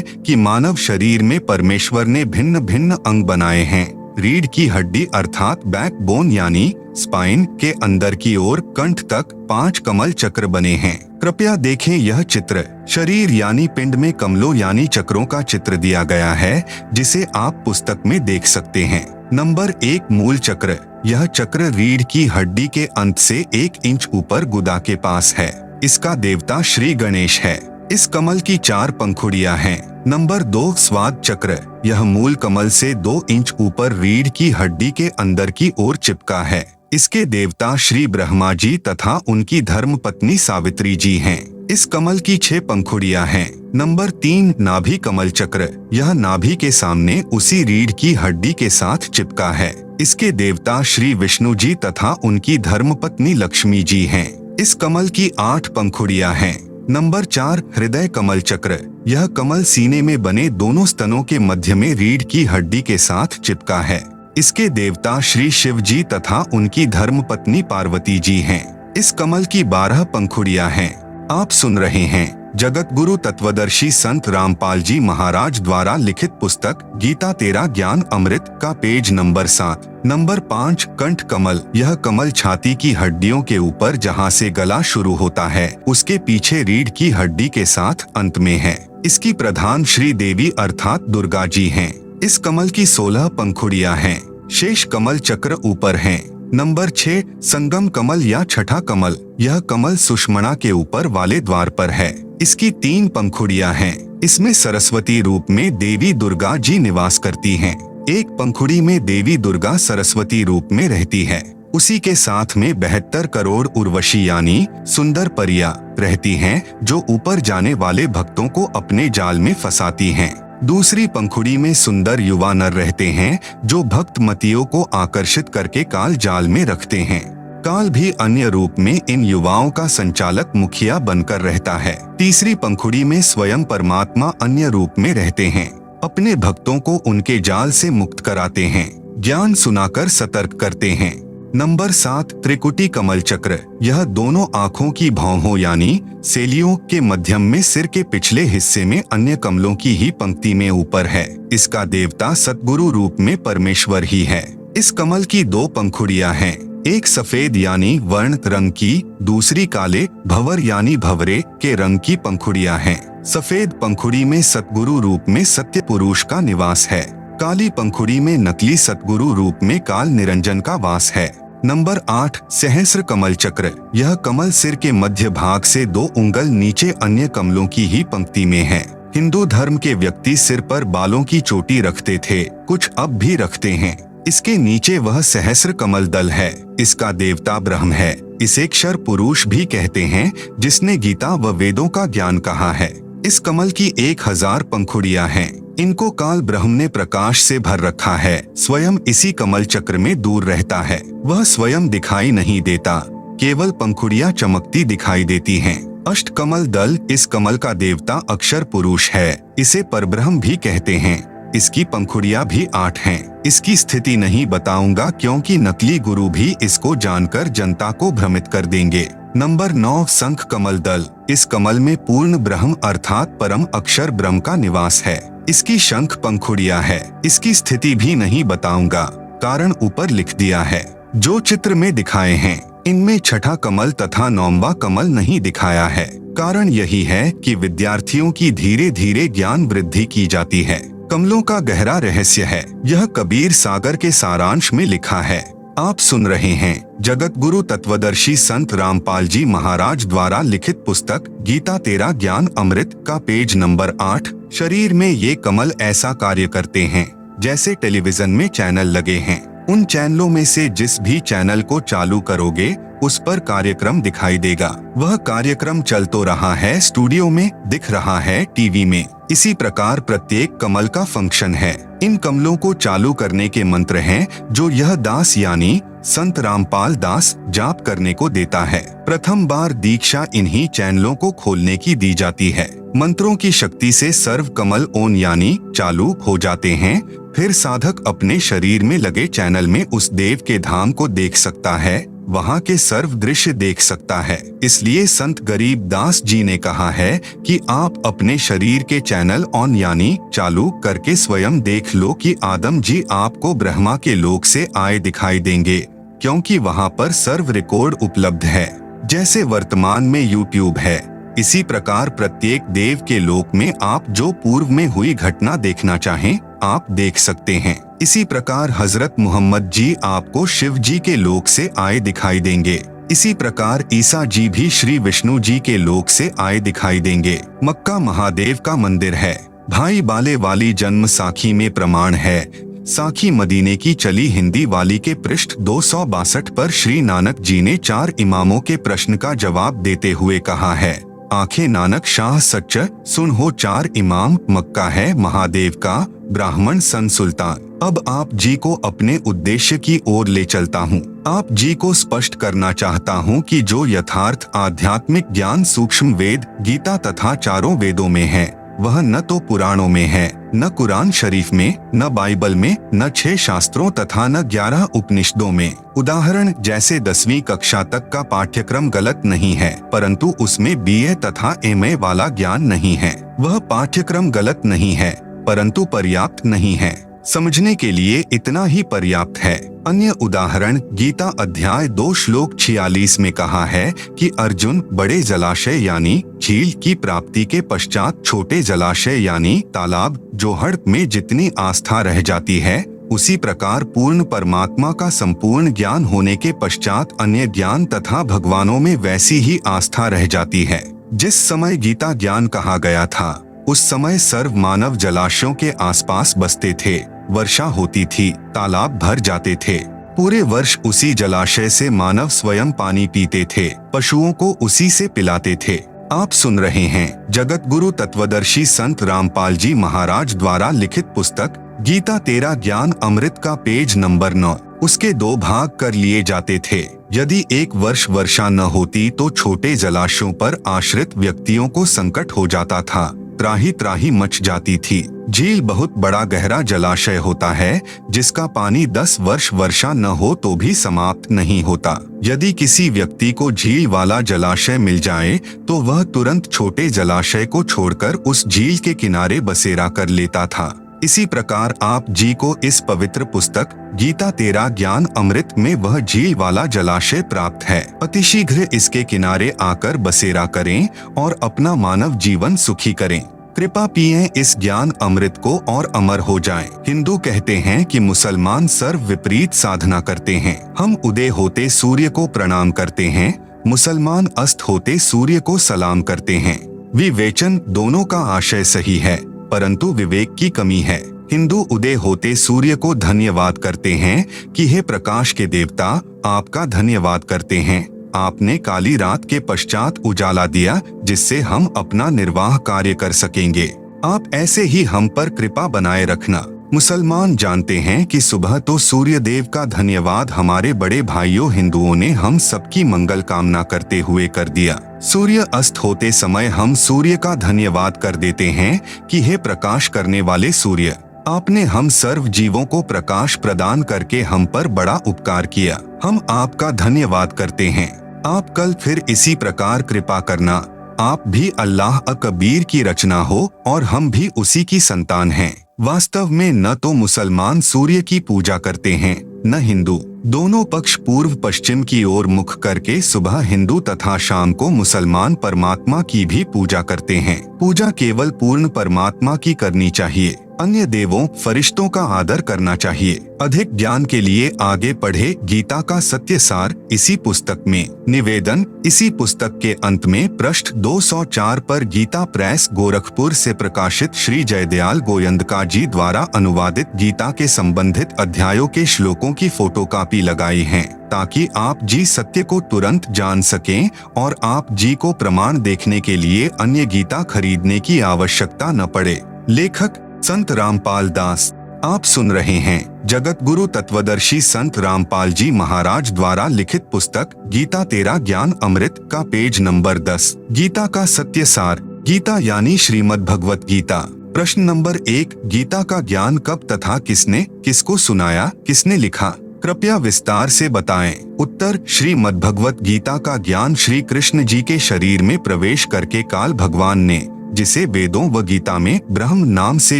कि मानव शरीर में परमेश्वर ने भिन्न भिन्न अंग बनाए हैं। रीढ़ की हड्डी अर्थात बैकबोन यानी स्पाइन के अंदर की ओर कंठ तक 5 कमल चक्र बने हैं। कृपया देखें यह चित्र। शरीर यानी पिंड में कमलों यानी चक्रों का चित्र दिया गया है, जिसे आप पुस्तक में देख सकते हैं। नंबर 1 मूल चक्र। यह चक्र रीढ़ की हड्डी के अंत से 1 इंच ऊपर गुदा के पास है। इसका देवता श्री गणेश है। इस कमल की 4 पंखुड़ियां हैं। नंबर 2 स्वाद चक्र। यह मूल कमल से 2 इंच ऊपर रीढ़ की हड्डी के अंदर की ओर चिपका है। इसके देवता श्री ब्रह्मा जी तथा उनकी धर्म पत्नी सावित्री जी हैं। इस कमल की 6 पंखुड़ियां हैं। नंबर 3 नाभि कमल चक्र। यह नाभि के सामने उसी रीढ़ की हड्डी के साथ चिपका है। इसके देवता श्री विष्णु जी तथा उनकी धर्म पत्नी लक्ष्मी जी हैं। इस कमल की 8 पंखुड़ियां हैं। नंबर 4 हृदय कमल चक्र। यह कमल सीने में बने दोनों स्तनों के मध्य में रीढ़ की हड्डी के साथ चिपका है। इसके देवता श्री शिव जी तथा उनकी धर्म पत्नी पार्वती जी हैं। इस कमल की 12 पंखुड़ियां हैं। आप सुन रहे हैं जगत गुरु तत्वदर्शी संत रामपाल जी महाराज द्वारा लिखित पुस्तक गीता तेरा ज्ञान अमृत का पेज नंबर 7। नंबर 5 कंठ कमल। यह कमल छाती की हड्डियों के ऊपर जहां से गला शुरू होता है, उसके पीछे रीढ़ की हड्डी के साथ अंत में है। इसकी प्रधान श्री देवी अर्थात दुर्गा जी हैं। इस कमल की 16 पंखुड़ियां हैं। शेष कमल चक्र ऊपर हैं। नंबर 6 संगम कमल या छठा कमल। यह कमल सुषमणा के ऊपर वाले द्वार पर है। इसकी 3 पंखुड़ियां हैं। इसमें सरस्वती रूप में देवी दुर्गा जी निवास करती हैं। एक पंखुड़ी में देवी दुर्गा सरस्वती रूप में रहती है। उसी के साथ में 72 करोड़ उर्वशी यानी सुंदर परियां रहती हैं, जो ऊपर जाने वाले भक्तों को अपने जाल में फंसाती हैं। दूसरी पंखुड़ी में सुंदर युवा नर रहते हैं, जो भक्त मतियों को आकर्षित करके काल जाल में रखते हैं। काल भी अन्य रूप में इन युवाओं का संचालक मुखिया बनकर रहता है। तीसरी पंखुड़ी में स्वयं परमात्मा अन्य रूप में रहते हैं, अपने भक्तों को उनके जाल से मुक्त कराते हैं, ज्ञान सुनाकर सतर्क करते हैं। नंबर 7 त्रिकुटी कमल चक्र। यह दोनों आँखों की भौहों यानी सेलियों के मध्यम में सिर के पिछले हिस्से में अन्य कमलों की ही पंक्ति में ऊपर है। इसका देवता सतगुरु रूप में परमेश्वर ही है। इस कमल की 2 पंखुड़ियां हैं। एक सफेद यानी वर्ण रंग की, दूसरी काले भंवर यानी भंवरे के रंग की पंखुड़ियां हैं। सफेद पंखुड़ी में सतगुरु रूप में सत्य पुरुष का निवास है। काली पंखुड़ी में नकली सतगुरु रूप में काल निरंजन का वास है। नंबर 8 सहस्र कमल चक्र। यह कमल सिर के मध्य भाग से 2 उंगल नीचे अन्य कमलों की ही पंक्ति में है। हिंदू धर्म के व्यक्ति सिर पर बालों की चोटी रखते थे, कुछ अब भी रखते हैं। इसके नीचे वह सहस्र कमल दल है। इसका देवता ब्रह्म है। इसे क्षर पुरुष भी कहते हैं, जिसने गीता व वेदों का ज्ञान कहा है। इस कमल की 1000 पंखुड़ियां हैं। इनको काल ब्रह्म ने प्रकाश से भर रखा है। स्वयं इसी कमल चक्र में दूर रहता है। वह स्वयं दिखाई नहीं देता, केवल पंखुड़ियां चमकती दिखाई देती हैं। अष्ट कमल दल। इस कमल का देवता अक्षर पुरुष है। इसे परब्रह्म भी कहते हैं। इसकी पंखुड़ियां भी 8 हैं। इसकी स्थिति नहीं बताऊंगा, क्योंकि नकली गुरु भी इसको जानकर जनता को भ्रमित कर देंगे। नंबर 9 शंख कमल दल। इस कमल में पूर्ण ब्रह्म अर्थात परम अक्षर ब्रह्म का निवास है। इसकी शंख पंखुड़ियां है। इसकी स्थिति भी नहीं बताऊंगा, कारण ऊपर लिख दिया है। जो चित्र में दिखाए हैं, इनमें छठा कमल तथा 9वां कमल नहीं दिखाया है। कारण यही है कि विद्यार्थियों की धीरे धीरे ज्ञान वृद्धि की जाती है। कमलों का गहरा रहस्य है। यह कबीर सागर के सारांश में लिखा है। आप सुन रहे हैं जगत गुरु तत्वदर्शी संत रामपाल जी महाराज द्वारा लिखित पुस्तक गीता तेरा ज्ञान अमृत का पेज नंबर 8। शरीर में ये कमल ऐसा कार्य करते हैं जैसे टेलीविजन में चैनल लगे हैं। उन चैनलों में से जिस भी चैनल को चालू करोगे, उस पर कार्यक्रम दिखाई देगा। वह कार्यक्रम चल तो रहा है, स्टूडियो में दिख रहा है, टीवी में। इसी प्रकार प्रत्येक कमल का फंक्शन है। इन कमलों को चालू करने के मंत्र हैं, जो यह दास यानी संत रामपाल दास जाप करने को देता है। प्रथम बार दीक्षा इन्हीं चैनलों को खोलने की दी जाती है। मंत्रों की शक्ति से सर्व कमल ऑन यानी चालू हो जाते हैं। फिर साधक अपने शरीर में लगे चैनल में उस देव के धाम को देख सकता है, वहाँ के सर्व दृश्य देख सकता है। इसलिए संत गरीब दास जी ने कहा है कि आप अपने शरीर के चैनल ऑन यानी चालू करके स्वयं देख लो कि आदम जी आपको ब्रह्मा के लोक से आए दिखाई देंगे, क्योंकि वहाँ पर सर्व रिकॉर्ड उपलब्ध है। जैसे वर्तमान में यूट्यूब है, इसी प्रकार प्रत्येक देव के लोक में आप जो पूर्व में हुई घटना देखना चाहें आप देख सकते हैं। इसी प्रकार हजरत मोहम्मद जी आपको शिव जी के लोक से आए दिखाई देंगे। इसी प्रकार ईसा जी भी श्री विष्णु जी के लोक से आए दिखाई देंगे। मक्का महादेव का मंदिर है। भाई बाले वाली जन्म साखी में प्रमाण है। साखी मदीने की चली हिंदी वाली के पृष्ठ 262 पर श्री नानक जी ने 4 इमामों के प्रश्न का जवाब देते हुए कहा है, आंखें नानक शाह सच्च सुन हो 4 इमाम, मक्का है महादेव का, ब्राह्मण सन सुल्तान। अब आप जी को अपने उद्देश्य की ओर ले चलता हूँ। आप जी को स्पष्ट करना चाहता हूँ कि जो यथार्थ आध्यात्मिक ज्ञान सूक्ष्म वेद, गीता तथा चारों वेदों में है, वह न तो पुराणों में है, न कुरान शरीफ में, न बाइबल में, न 6 शास्त्रों तथा न 11 उपनिषदों में। उदाहरण जैसे 10वीं कक्षा तक का पाठ्यक्रम गलत नहीं है, परंतु उसमें BA तथा MA वाला ज्ञान नहीं है। वह पाठ्यक्रम गलत नहीं है, परंतु पर्याप्त नहीं है। समझने के लिए इतना ही पर्याप्त है। अन्य उदाहरण गीता अध्याय 2 श्लोक 46 में कहा है कि अर्जुन बड़े जलाशय यानी झील की प्राप्ति के पश्चात छोटे जलाशय यानी तालाब, जोहड़ में जितनी आस्था रह जाती है, उसी प्रकार पूर्ण परमात्मा का संपूर्ण ज्ञान होने के पश्चात अन्य ज्ञान तथा भगवानों में वैसी ही आस्था रह जाती है। जिस समय गीता ज्ञान कहा गया था उस समय सर्व मानव जलाशयों के आसपास बसते थे। वर्षा होती थी, तालाब भर जाते थे। पूरे वर्ष उसी जलाशय से मानव स्वयं पानी पीते थे, पशुओं को उसी से पिलाते थे। आप सुन रहे हैं जगत गुरु तत्वदर्शी संत रामपाल जी महाराज द्वारा लिखित पुस्तक गीता तेरा ज्ञान अमृत का पेज नंबर 9। उसके 2 भाग कर लिए जाते थे। यदि एक वर्ष वर्षा न होती तो छोटे जलाशयों पर आश्रित व्यक्तियों को संकट हो जाता था, त्राही त्राही मच जाती थी। झील बहुत बड़ा गहरा जलाशय होता है जिसका पानी 10 वर्ष वर्षा न हो तो भी समाप्त नहीं होता। यदि किसी व्यक्ति को झील वाला जलाशय मिल जाए तो वह तुरंत छोटे जलाशय को छोड़कर उस झील के किनारे बसेरा कर लेता था। इसी प्रकार आप जी को इस पवित्र पुस्तक गीता तेरा ज्ञान अमृत में वह झील वाला जलाशय प्राप्त है। अतिशीघ्र इसके किनारे आकर बसेरा करें और अपना मानव जीवन सुखी करें। कृपा पिएं इस ज्ञान अमृत को और अमर हो जाएं। हिंदू कहते हैं कि मुसलमान सर्व विपरीत साधना करते हैं। हम उदय होते सूर्य को प्रणाम करते हैं, मुसलमान अस्त होते सूर्य को सलाम करते हैं। विवेचन दोनों का आशय सही है, परंतु विवेक की कमी है। हिंदू उदय होते सूर्य को धन्यवाद करते हैं कि हे प्रकाश के देवता, आपका धन्यवाद करते हैं, आपने काली रात के पश्चात उजाला दिया जिससे हम अपना निर्वाह कार्य कर सकेंगे। आप ऐसे ही हम पर कृपा बनाए रखना। मुसलमान जानते हैं कि सुबह तो सूर्य देव का धन्यवाद हमारे बड़े भाइयों हिंदुओं ने हम सबकी मंगल कामना करते हुए कर दिया। सूर्य अस्त होते समय हम सूर्य का धन्यवाद कर देते हैं कि हे प्रकाश करने वाले सूर्य, आपने हम सर्व जीवों को प्रकाश प्रदान करके हम पर बड़ा उपकार किया। हम आपका धन्यवाद करते हैं। आप कल फिर इसी प्रकार कृपा करना। आप भी अल्लाह अकबीर की रचना हो और हम भी उसी की संतान हैं। वास्तव में न तो मुसलमान सूर्य की पूजा करते हैं न हिंदू। दोनों पक्ष पूर्व पश्चिम की ओर मुख करके सुबह हिंदू तथा शाम को मुसलमान परमात्मा की भी पूजा करते हैं। पूजा केवल पूर्ण परमात्मा की करनी चाहिए। अन्य देवों फरिश्तों का आदर करना चाहिए। अधिक ज्ञान के लिए आगे पढ़े गीता का सत्य सार इसी पुस्तक में। निवेदन इसी पुस्तक के अंत में पृष्ठ 204 पर गीता प्रेस गोरखपुर से प्रकाशित श्री जयदयाल गोयंदका जी द्वारा अनुवादित गीता के संबंधित अध्यायों के श्लोकों की फोटोकॉपी लगाई है ताकि आप जी सत्य को तुरंत जान सकें और आप जी को प्रमाण देखने के लिए अन्य गीता खरीदने की आवश्यकता न पड़े। लेखक संत रामपाल दास। आप सुन रहे हैं जगत गुरु तत्वदर्शी संत रामपाल जी महाराज द्वारा लिखित पुस्तक गीता तेरा ज्ञान अमृत का पेज नंबर 10। गीता का सत्य सार। गीता यानी श्रीमद् भगवत गीता। प्रश्न नंबर 1, गीता का ज्ञान कब तथा किसने किसको सुनाया, किसने लिखा, कृपया विस्तार से बताएं। उत्तर, श्रीमद् भगवत गीता का ज्ञान श्री कृष्ण जी के शरीर में प्रवेश करके काल भगवान ने, जिसे वेदों व गीता में ब्रह्म नाम से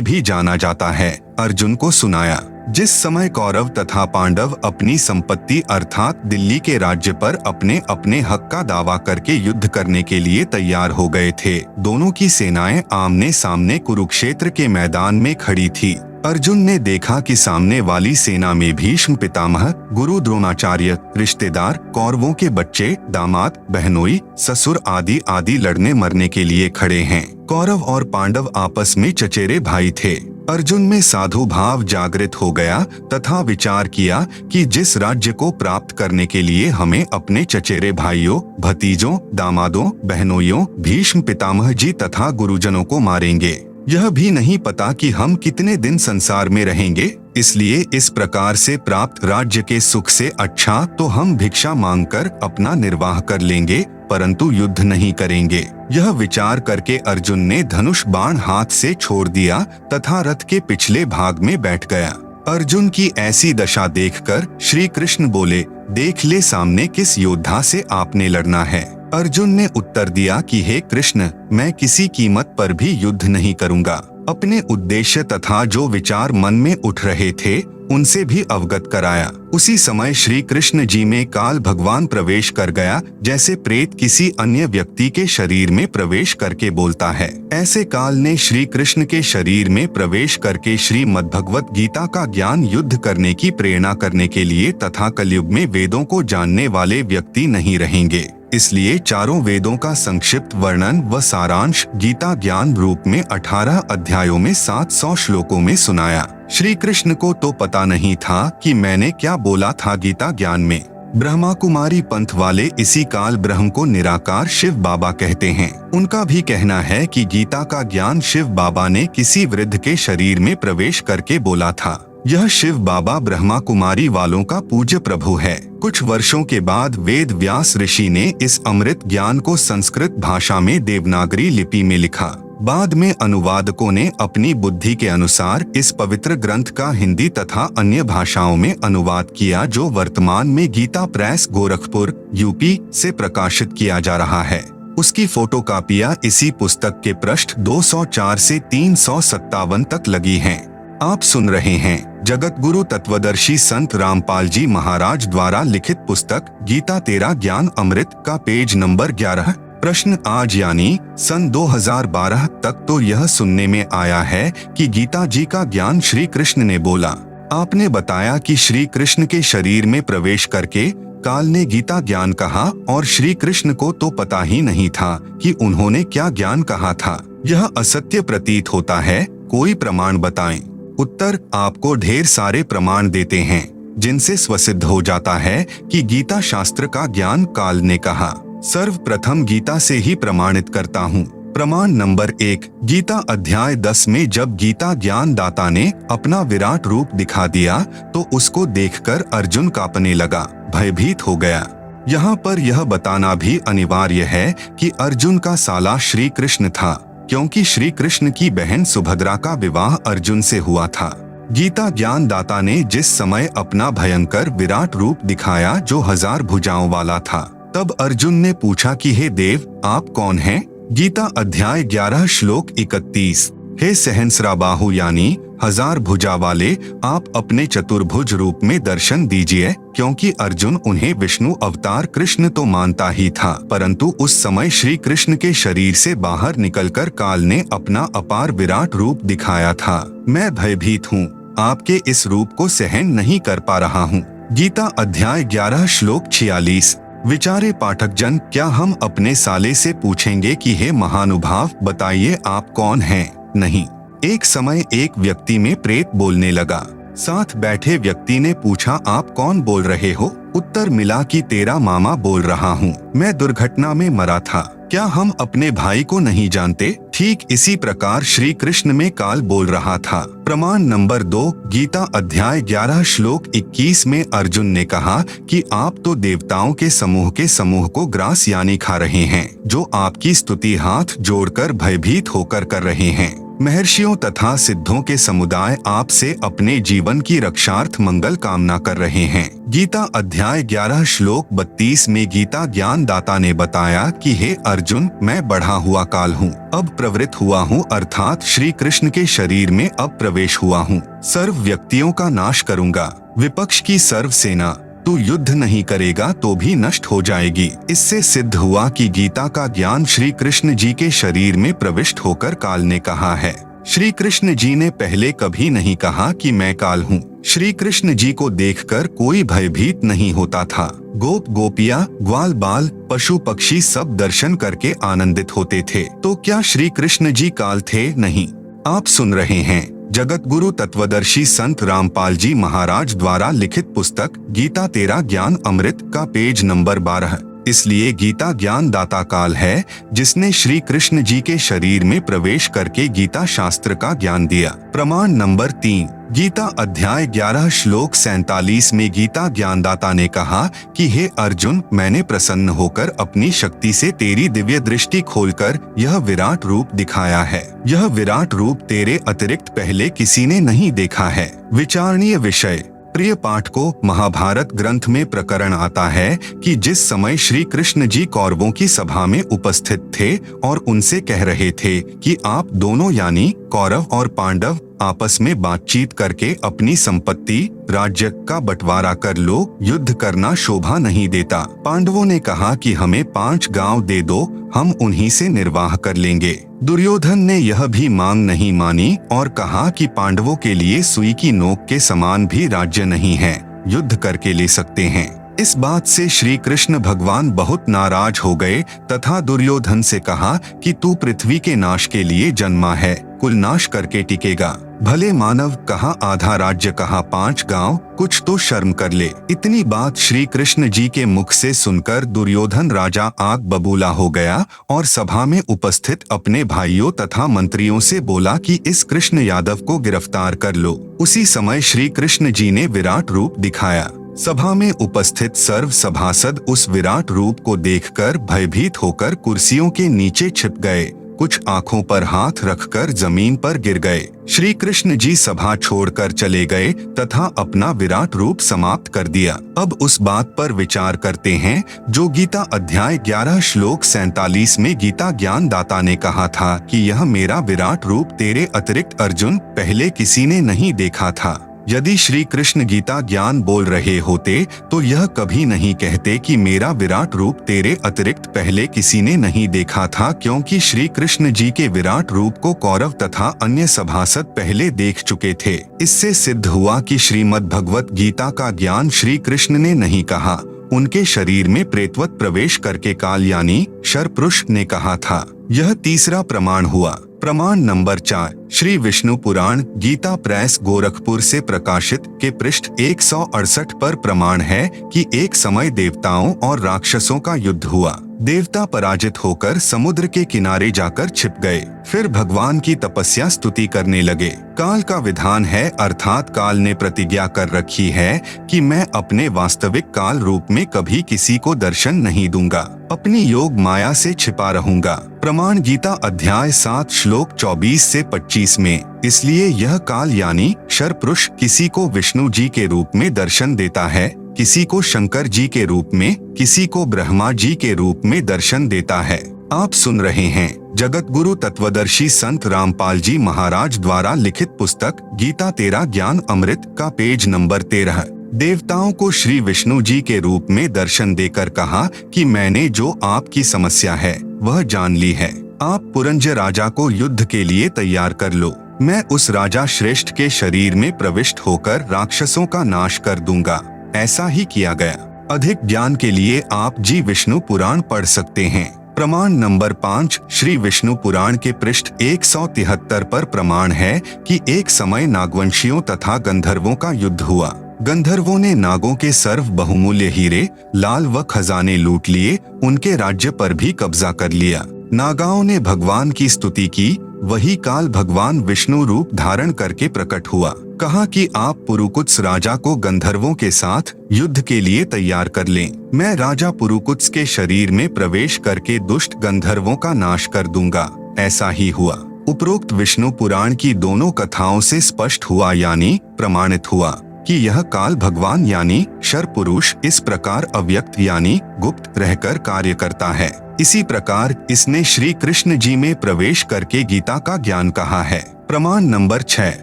भी जाना जाता है, अर्जुन को सुनाया। जिस समय कौरव तथा पांडव अपनी संपत्ति अर्थात दिल्ली के राज्य पर अपने अपने हक का दावा करके युद्ध करने के लिए तैयार हो गए थे, दोनों की सेनाएं आमने सामने कुरुक्षेत्र के मैदान में खड़ी थी। अर्जुन ने देखा कि सामने वाली सेना में भीष्म पितामह, गुरु द्रोणाचार्य, रिश्तेदार, कौरवों के बच्चे, दामाद, बहनोई, ससुर आदि आदि लड़ने मरने के लिए खड़े हैं। कौरव और पांडव आपस में चचेरे भाई थे। अर्जुन में साधु भाव जागृत हो गया तथा विचार किया कि जिस राज्य को प्राप्त करने के लिए हमें अपने चचेरे भाइयों, भतीजों, दामादों, बहनोइयों, भीष्म पितामह जी तथा गुरुजनों को मारेंगे, यह भी नहीं पता कि हम कितने दिन संसार में रहेंगे। इसलिए इस प्रकार से प्राप्त राज्य के सुख से अच्छा तो हम भिक्षा मांगकर अपना निर्वाह कर लेंगे, परंतु युद्ध नहीं करेंगे। यह विचार करके अर्जुन ने धनुष बाण हाथ से छोड़ दिया तथा रथ के पिछले भाग में बैठ गया। अर्जुन की ऐसी दशा देखकर श्री कृष्ण बोले, देख ले सामने किस योद्धा से आपने लड़ना है। अर्जुन ने उत्तर दिया कि हे कृष्ण, मैं किसी कीमत पर भी युद्ध नहीं करूंगा। अपने उद्देश्य तथा जो विचार मन में उठ रहे थे उनसे भी अवगत कराया। उसी समय श्री कृष्ण जी में काल भगवान प्रवेश कर गया, जैसे प्रेत किसी अन्य व्यक्ति के शरीर में प्रवेश करके बोलता है। ऐसे काल ने श्री कृष्ण के शरीर में प्रवेश करके श्रीमद्भगवत गीता का ज्ञान युद्ध करने की प्रेरणा करने के लिए तथा कलयुग में वेदों को जानने वाले व्यक्ति नहीं रहेंगे, इसलिए चारों वेदों का संक्षिप्त वर्णन व सारांश गीता ज्ञान रूप में 18 अध्यायों में 700 श्लोकों में सुनाया। श्री कृष्ण को तो पता नहीं था कि मैंने क्या बोला था गीता ज्ञान में। ब्रह्मा कुमारी पंथ वाले इसी काल ब्रह्म को निराकार शिव बाबा कहते हैं। उनका भी कहना है कि गीता का ज्ञान शिव बाबा ने किसी वृद्ध के शरीर में प्रवेश करके बोला था। यह शिव बाबा ब्रह्मा कुमारी वालों का पूज्य प्रभु है। कुछ वर्षों के बाद वेद व्यास ऋषि ने इस अमृत ज्ञान को संस्कृत भाषा में देवनागरी लिपि में लिखा। बाद में अनुवादकों ने अपनी बुद्धि के अनुसार इस पवित्र ग्रंथ का हिंदी तथा अन्य भाषाओं में अनुवाद किया, जो वर्तमान में गीता प्रेस गोरखपुर यूपी से प्रकाशित किया जा रहा है। उसकी फोटोकॉपियां इसी पुस्तक के पृष्ठ 204 से 357 तक लगी हैं। आप सुन रहे हैं जगत गुरु तत्वदर्शी संत रामपाल जी महाराज द्वारा लिखित पुस्तक गीता तेरा ज्ञान अमृत का पेज नंबर 11। प्रश्न आज यानी सन 2012 तक तो यह सुनने में आया है कि गीता जी का ज्ञान श्री कृष्ण ने बोला। आपने बताया कि श्री कृष्ण के शरीर में प्रवेश करके काल ने गीता ज्ञान कहा और श्री कृष्ण को तो पता ही नहीं था कि उन्होंने क्या ज्ञान कहा था। यह असत्य प्रतीत होता है, कोई प्रमाण बताएं। उत्तर, आपको ढेर सारे प्रमाण देते हैं जिनसे स्वसिद्ध हो जाता है कि गीता शास्त्र का ज्ञान काल ने कहा। सर्वप्रथम गीता से ही प्रमाणित करता हूँ। प्रमाण नंबर 1, गीता अध्याय 10 में जब गीता ज्ञान दाता ने अपना विराट रूप दिखा दिया तो उसको देखकर अर्जुन कांपने लगा, भयभीत हो गया। यहाँ पर यह बताना भी अनिवार्य है कि अर्जुन का साला श्री कृष्ण था, क्योंकि श्री कृष्ण की बहन सुभद्रा का विवाह अर्जुन से हुआ था। गीता ज्ञान दाता ने जिस समय अपना भयंकर विराट रूप दिखाया जो 1000 भुजाओं वाला था, तब अर्जुन ने पूछा कि हे देव, आप कौन हैं? गीता अध्याय 11 श्लोक 31। हे सहस्रा बाहु यानी 1000 भुजा वाले, आप अपने चतुर्भुज रूप में दर्शन दीजिए, क्योंकि अर्जुन उन्हें विष्णु अवतार कृष्ण तो मानता ही था, परंतु उस समय श्री कृष्ण के शरीर से बाहर निकलकर काल ने अपना अपार विराट रूप दिखाया था। मैं भयभीत हूँ, आपके इस रूप को सहन नहीं कर पा रहा हूँ। गीता अध्याय 11 श्लोक 46। विचारे पाठक जन, क्या हम अपने साले से पूछेंगे कि हे महानुभाव, बताइए आप कौन हैं? नहीं। एक समय एक व्यक्ति में प्रेत बोलने लगा। साथ बैठे व्यक्ति ने पूछा, आप कौन बोल रहे हो? उत्तर मिला कि तेरा मामा बोल रहा हूँ, मैं दुर्घटना में मरा था। क्या हम अपने भाई को नहीं जानते? ठीक इसी प्रकार श्री कृष्ण में काल बोल रहा था। प्रमाण नंबर 2, गीता अध्याय 11 श्लोक 21 में अर्जुन ने कहा कि आप तो देवताओं के समूह को ग्रास यानी खा रहे हैं, जो आपकी स्तुति हाथ जोड़कर भयभीत होकर कर रहे हैं। महर्षियों तथा सिद्धों के समुदाय आपसे अपने जीवन की रक्षार्थ मंगल कामना कर रहे हैं। गीता अध्याय 11 श्लोक 32 में गीता ज्ञान दाता ने बताया कि हे अर्जुन, मैं बढ़ा हुआ काल हूँ, अब प्रवृत्त हुआ हूँ, अर्थात श्री कृष्ण के शरीर में अब प्रवेश हुआ हूँ। सर्व व्यक्तियों का नाश करूँगा। विपक्ष की सर्व सेना तू युद्ध नहीं करेगा तो भी नष्ट हो जाएगी। इससे सिद्ध हुआ कि गीता का ज्ञान श्री कृष्ण जी के शरीर में प्रविष्ट होकर काल ने कहा है। श्री कृष्ण जी ने पहले कभी नहीं कहा कि मैं काल हूँ। श्री कृष्ण जी को देखकर कोई भयभीत नहीं होता था। गोप गोपियाँ, ग्वाल बाल, पशु पक्षी सब दर्शन करके आनंदित होते थे। तो क्या श्री कृष्ण जी काल थे? नहीं। आप सुन रहे हैं जगत गुरु तत्वदर्शी संत रामपाल जी महाराज द्वारा लिखित पुस्तक गीता तेरा ज्ञान अमृत का पेज नंबर 12। इसलिए गीता ज्ञान दाता काल है, जिसने श्री कृष्ण जी के शरीर में प्रवेश करके गीता शास्त्र का ज्ञान दिया। प्रमाण नंबर 3, गीता अध्याय 11 श्लोक 47 में गीता ज्ञानदाता ने कहा कि हे अर्जुन, मैंने प्रसन्न होकर अपनी शक्ति से तेरी दिव्य दृष्टि खोलकर यह विराट रूप दिखाया है। यह विराट रूप तेरे अतिरिक्त पहले किसी ने नहीं देखा है। विचारणीय विषय। प्रिय पाठ को महाभारत ग्रंथ में प्रकरण आता है कि जिस समय श्री कृष्ण जी कौरवों की सभा में उपस्थित थे और उनसे कह रहे थे कि आप दोनों यानी कौरव और पांडव आपस में बातचीत करके अपनी संपत्ति राज्य का बंटवारा कर लो, युद्ध करना शोभा नहीं देता। पांडवों ने कहा कि हमें 5 गांव दे दो, हम उन्हीं से निर्वाह कर लेंगे। दुर्योधन ने यह भी मांग नहीं मानी और कहा कि पांडवों के लिए सुई की नोक के समान भी राज्य नहीं है, युद्ध करके ले सकते हैं। इस बात से श्री कृष्ण भगवान बहुत नाराज हो गए तथा दुर्योधन से कहा कि तू पृथ्वी के नाश के लिए जन्मा है, कुल नाश करके टिकेगा। भले मानव, कहा आधा राज्य, कहा 5 गांव, कुछ तो शर्म कर ले। इतनी बात श्री कृष्ण जी के मुख से सुनकर दुर्योधन राजा आग बबूला हो गया और सभा में उपस्थित अपने भाइयों तथा मंत्रियों से बोला कि इस कृष्ण यादव को गिरफ्तार कर लो। उसी समय श्री कृष्ण जी ने विराट रूप दिखाया। सभा में उपस्थित सर्व सभासद उस विराट रूप को देखकर भयभीत होकर कुर्सियों के नीचे छिप गए, कुछ आंखों पर हाथ रखकर जमीन पर गिर गए। श्री कृष्ण जी सभा छोड़कर चले गए तथा अपना विराट रूप समाप्त कर दिया। अब उस बात पर विचार करते हैं जो गीता अध्याय 11 श्लोक 47 में गीता ज्ञान दाता ने कहा था कि यह मेरा विराट रूप तेरे अतिरिक्त अर्जुन पहले किसी ने नहीं देखा था। यदि श्री कृष्ण गीता ज्ञान बोल रहे होते तो यह कभी नहीं कहते कि मेरा विराट रूप तेरे अतिरिक्त पहले किसी ने नहीं देखा था, क्योंकि श्री कृष्ण जी के विराट रूप को कौरव तथा अन्य सभासद पहले देख चुके थे। इससे सिद्ध हुआ कि श्रीमद् भगवत गीता का ज्ञान श्री कृष्ण ने नहीं कहा, उनके शरीर में प्रेतवत प्रवेश करके काल यानी शरपुरुष ने कहा था। यह तीसरा प्रमाण हुआ। प्रमाण नंबर 4, श्री विष्णु पुराण गीता प्रेस गोरखपुर से प्रकाशित के पृष्ठ 168 पर प्रमाण है कि एक समय देवताओं और राक्षसों का युद्ध हुआ। देवता पराजित होकर समुद्र के किनारे जाकर छिप गए। फिर भगवान की तपस्या स्तुति करने लगे। काल का विधान है, अर्थात काल ने प्रतिज्ञा कर रखी है कि मैं अपने वास्तविक काल रूप में कभी किसी को दर्शन नहीं दूंगा, अपनी योग माया से छिपा रहूंगा। प्रमाण गीता अध्याय 7 श्लोक 24 से 25 में। इसलिए यह काल यानी शरपुरुष किसी को विष्णु जी के रूप में दर्शन देता है, किसी को शंकर जी के रूप में, किसी को ब्रह्मा जी के रूप में दर्शन देता है। आप सुन रहे हैं जगत गुरु तत्वदर्शी संत रामपाल जी महाराज द्वारा लिखित पुस्तक गीता तेरा ज्ञान अमृत का पेज नंबर 13। देवताओं को श्री विष्णु जी के रूप में दर्शन देकर कहा कि मैंने जो आपकी समस्या है वह जान ली है। आप पुरंजय राजा को युद्ध के लिए तैयार कर लो। मैं उस राजा श्रेष्ठ के शरीर में प्रविष्ट होकर राक्षसों का नाश कर दूंगा। ऐसा ही किया गया। अधिक ज्ञान के लिए आप जी विष्णु पुराण पढ़ सकते हैं। प्रमाण नंबर 5, श्री विष्णु पुराण के पृष्ठ 173 पर प्रमाण है कि एक समय नागवंशियों तथा गंधर्वों का युद्ध हुआ। गंधर्वों ने नागों के सर्व बहुमूल्य हीरे, लाल व खजाने लूट लिए, उनके राज्य पर भी कब्जा कर लिया। नागाओं ने भगवान की स्तुति की। वही काल भगवान विष्णु रूप धारण करके प्रकट हुआ। कहा कि आप पुरुकुत्स राजा को गंधर्वों के साथ युद्ध के लिए तैयार कर लें। मैं राजा पुरुकुत्स के शरीर में प्रवेश करके दुष्ट गंधर्वों का नाश कर दूंगा। ऐसा ही हुआ। उपरोक्त विष्णु पुराण की दोनों कथाओं से स्पष्ट हुआ यानी प्रमाणित हुआ कि यह काल भगवान यानी शर पुरुष इस प्रकार अव्यक्त यानी गुप्त रहकर कार्य करता है। इसी प्रकार इसने श्री कृष्ण जी में प्रवेश करके गीता का ज्ञान कहा है। प्रमाण नंबर 6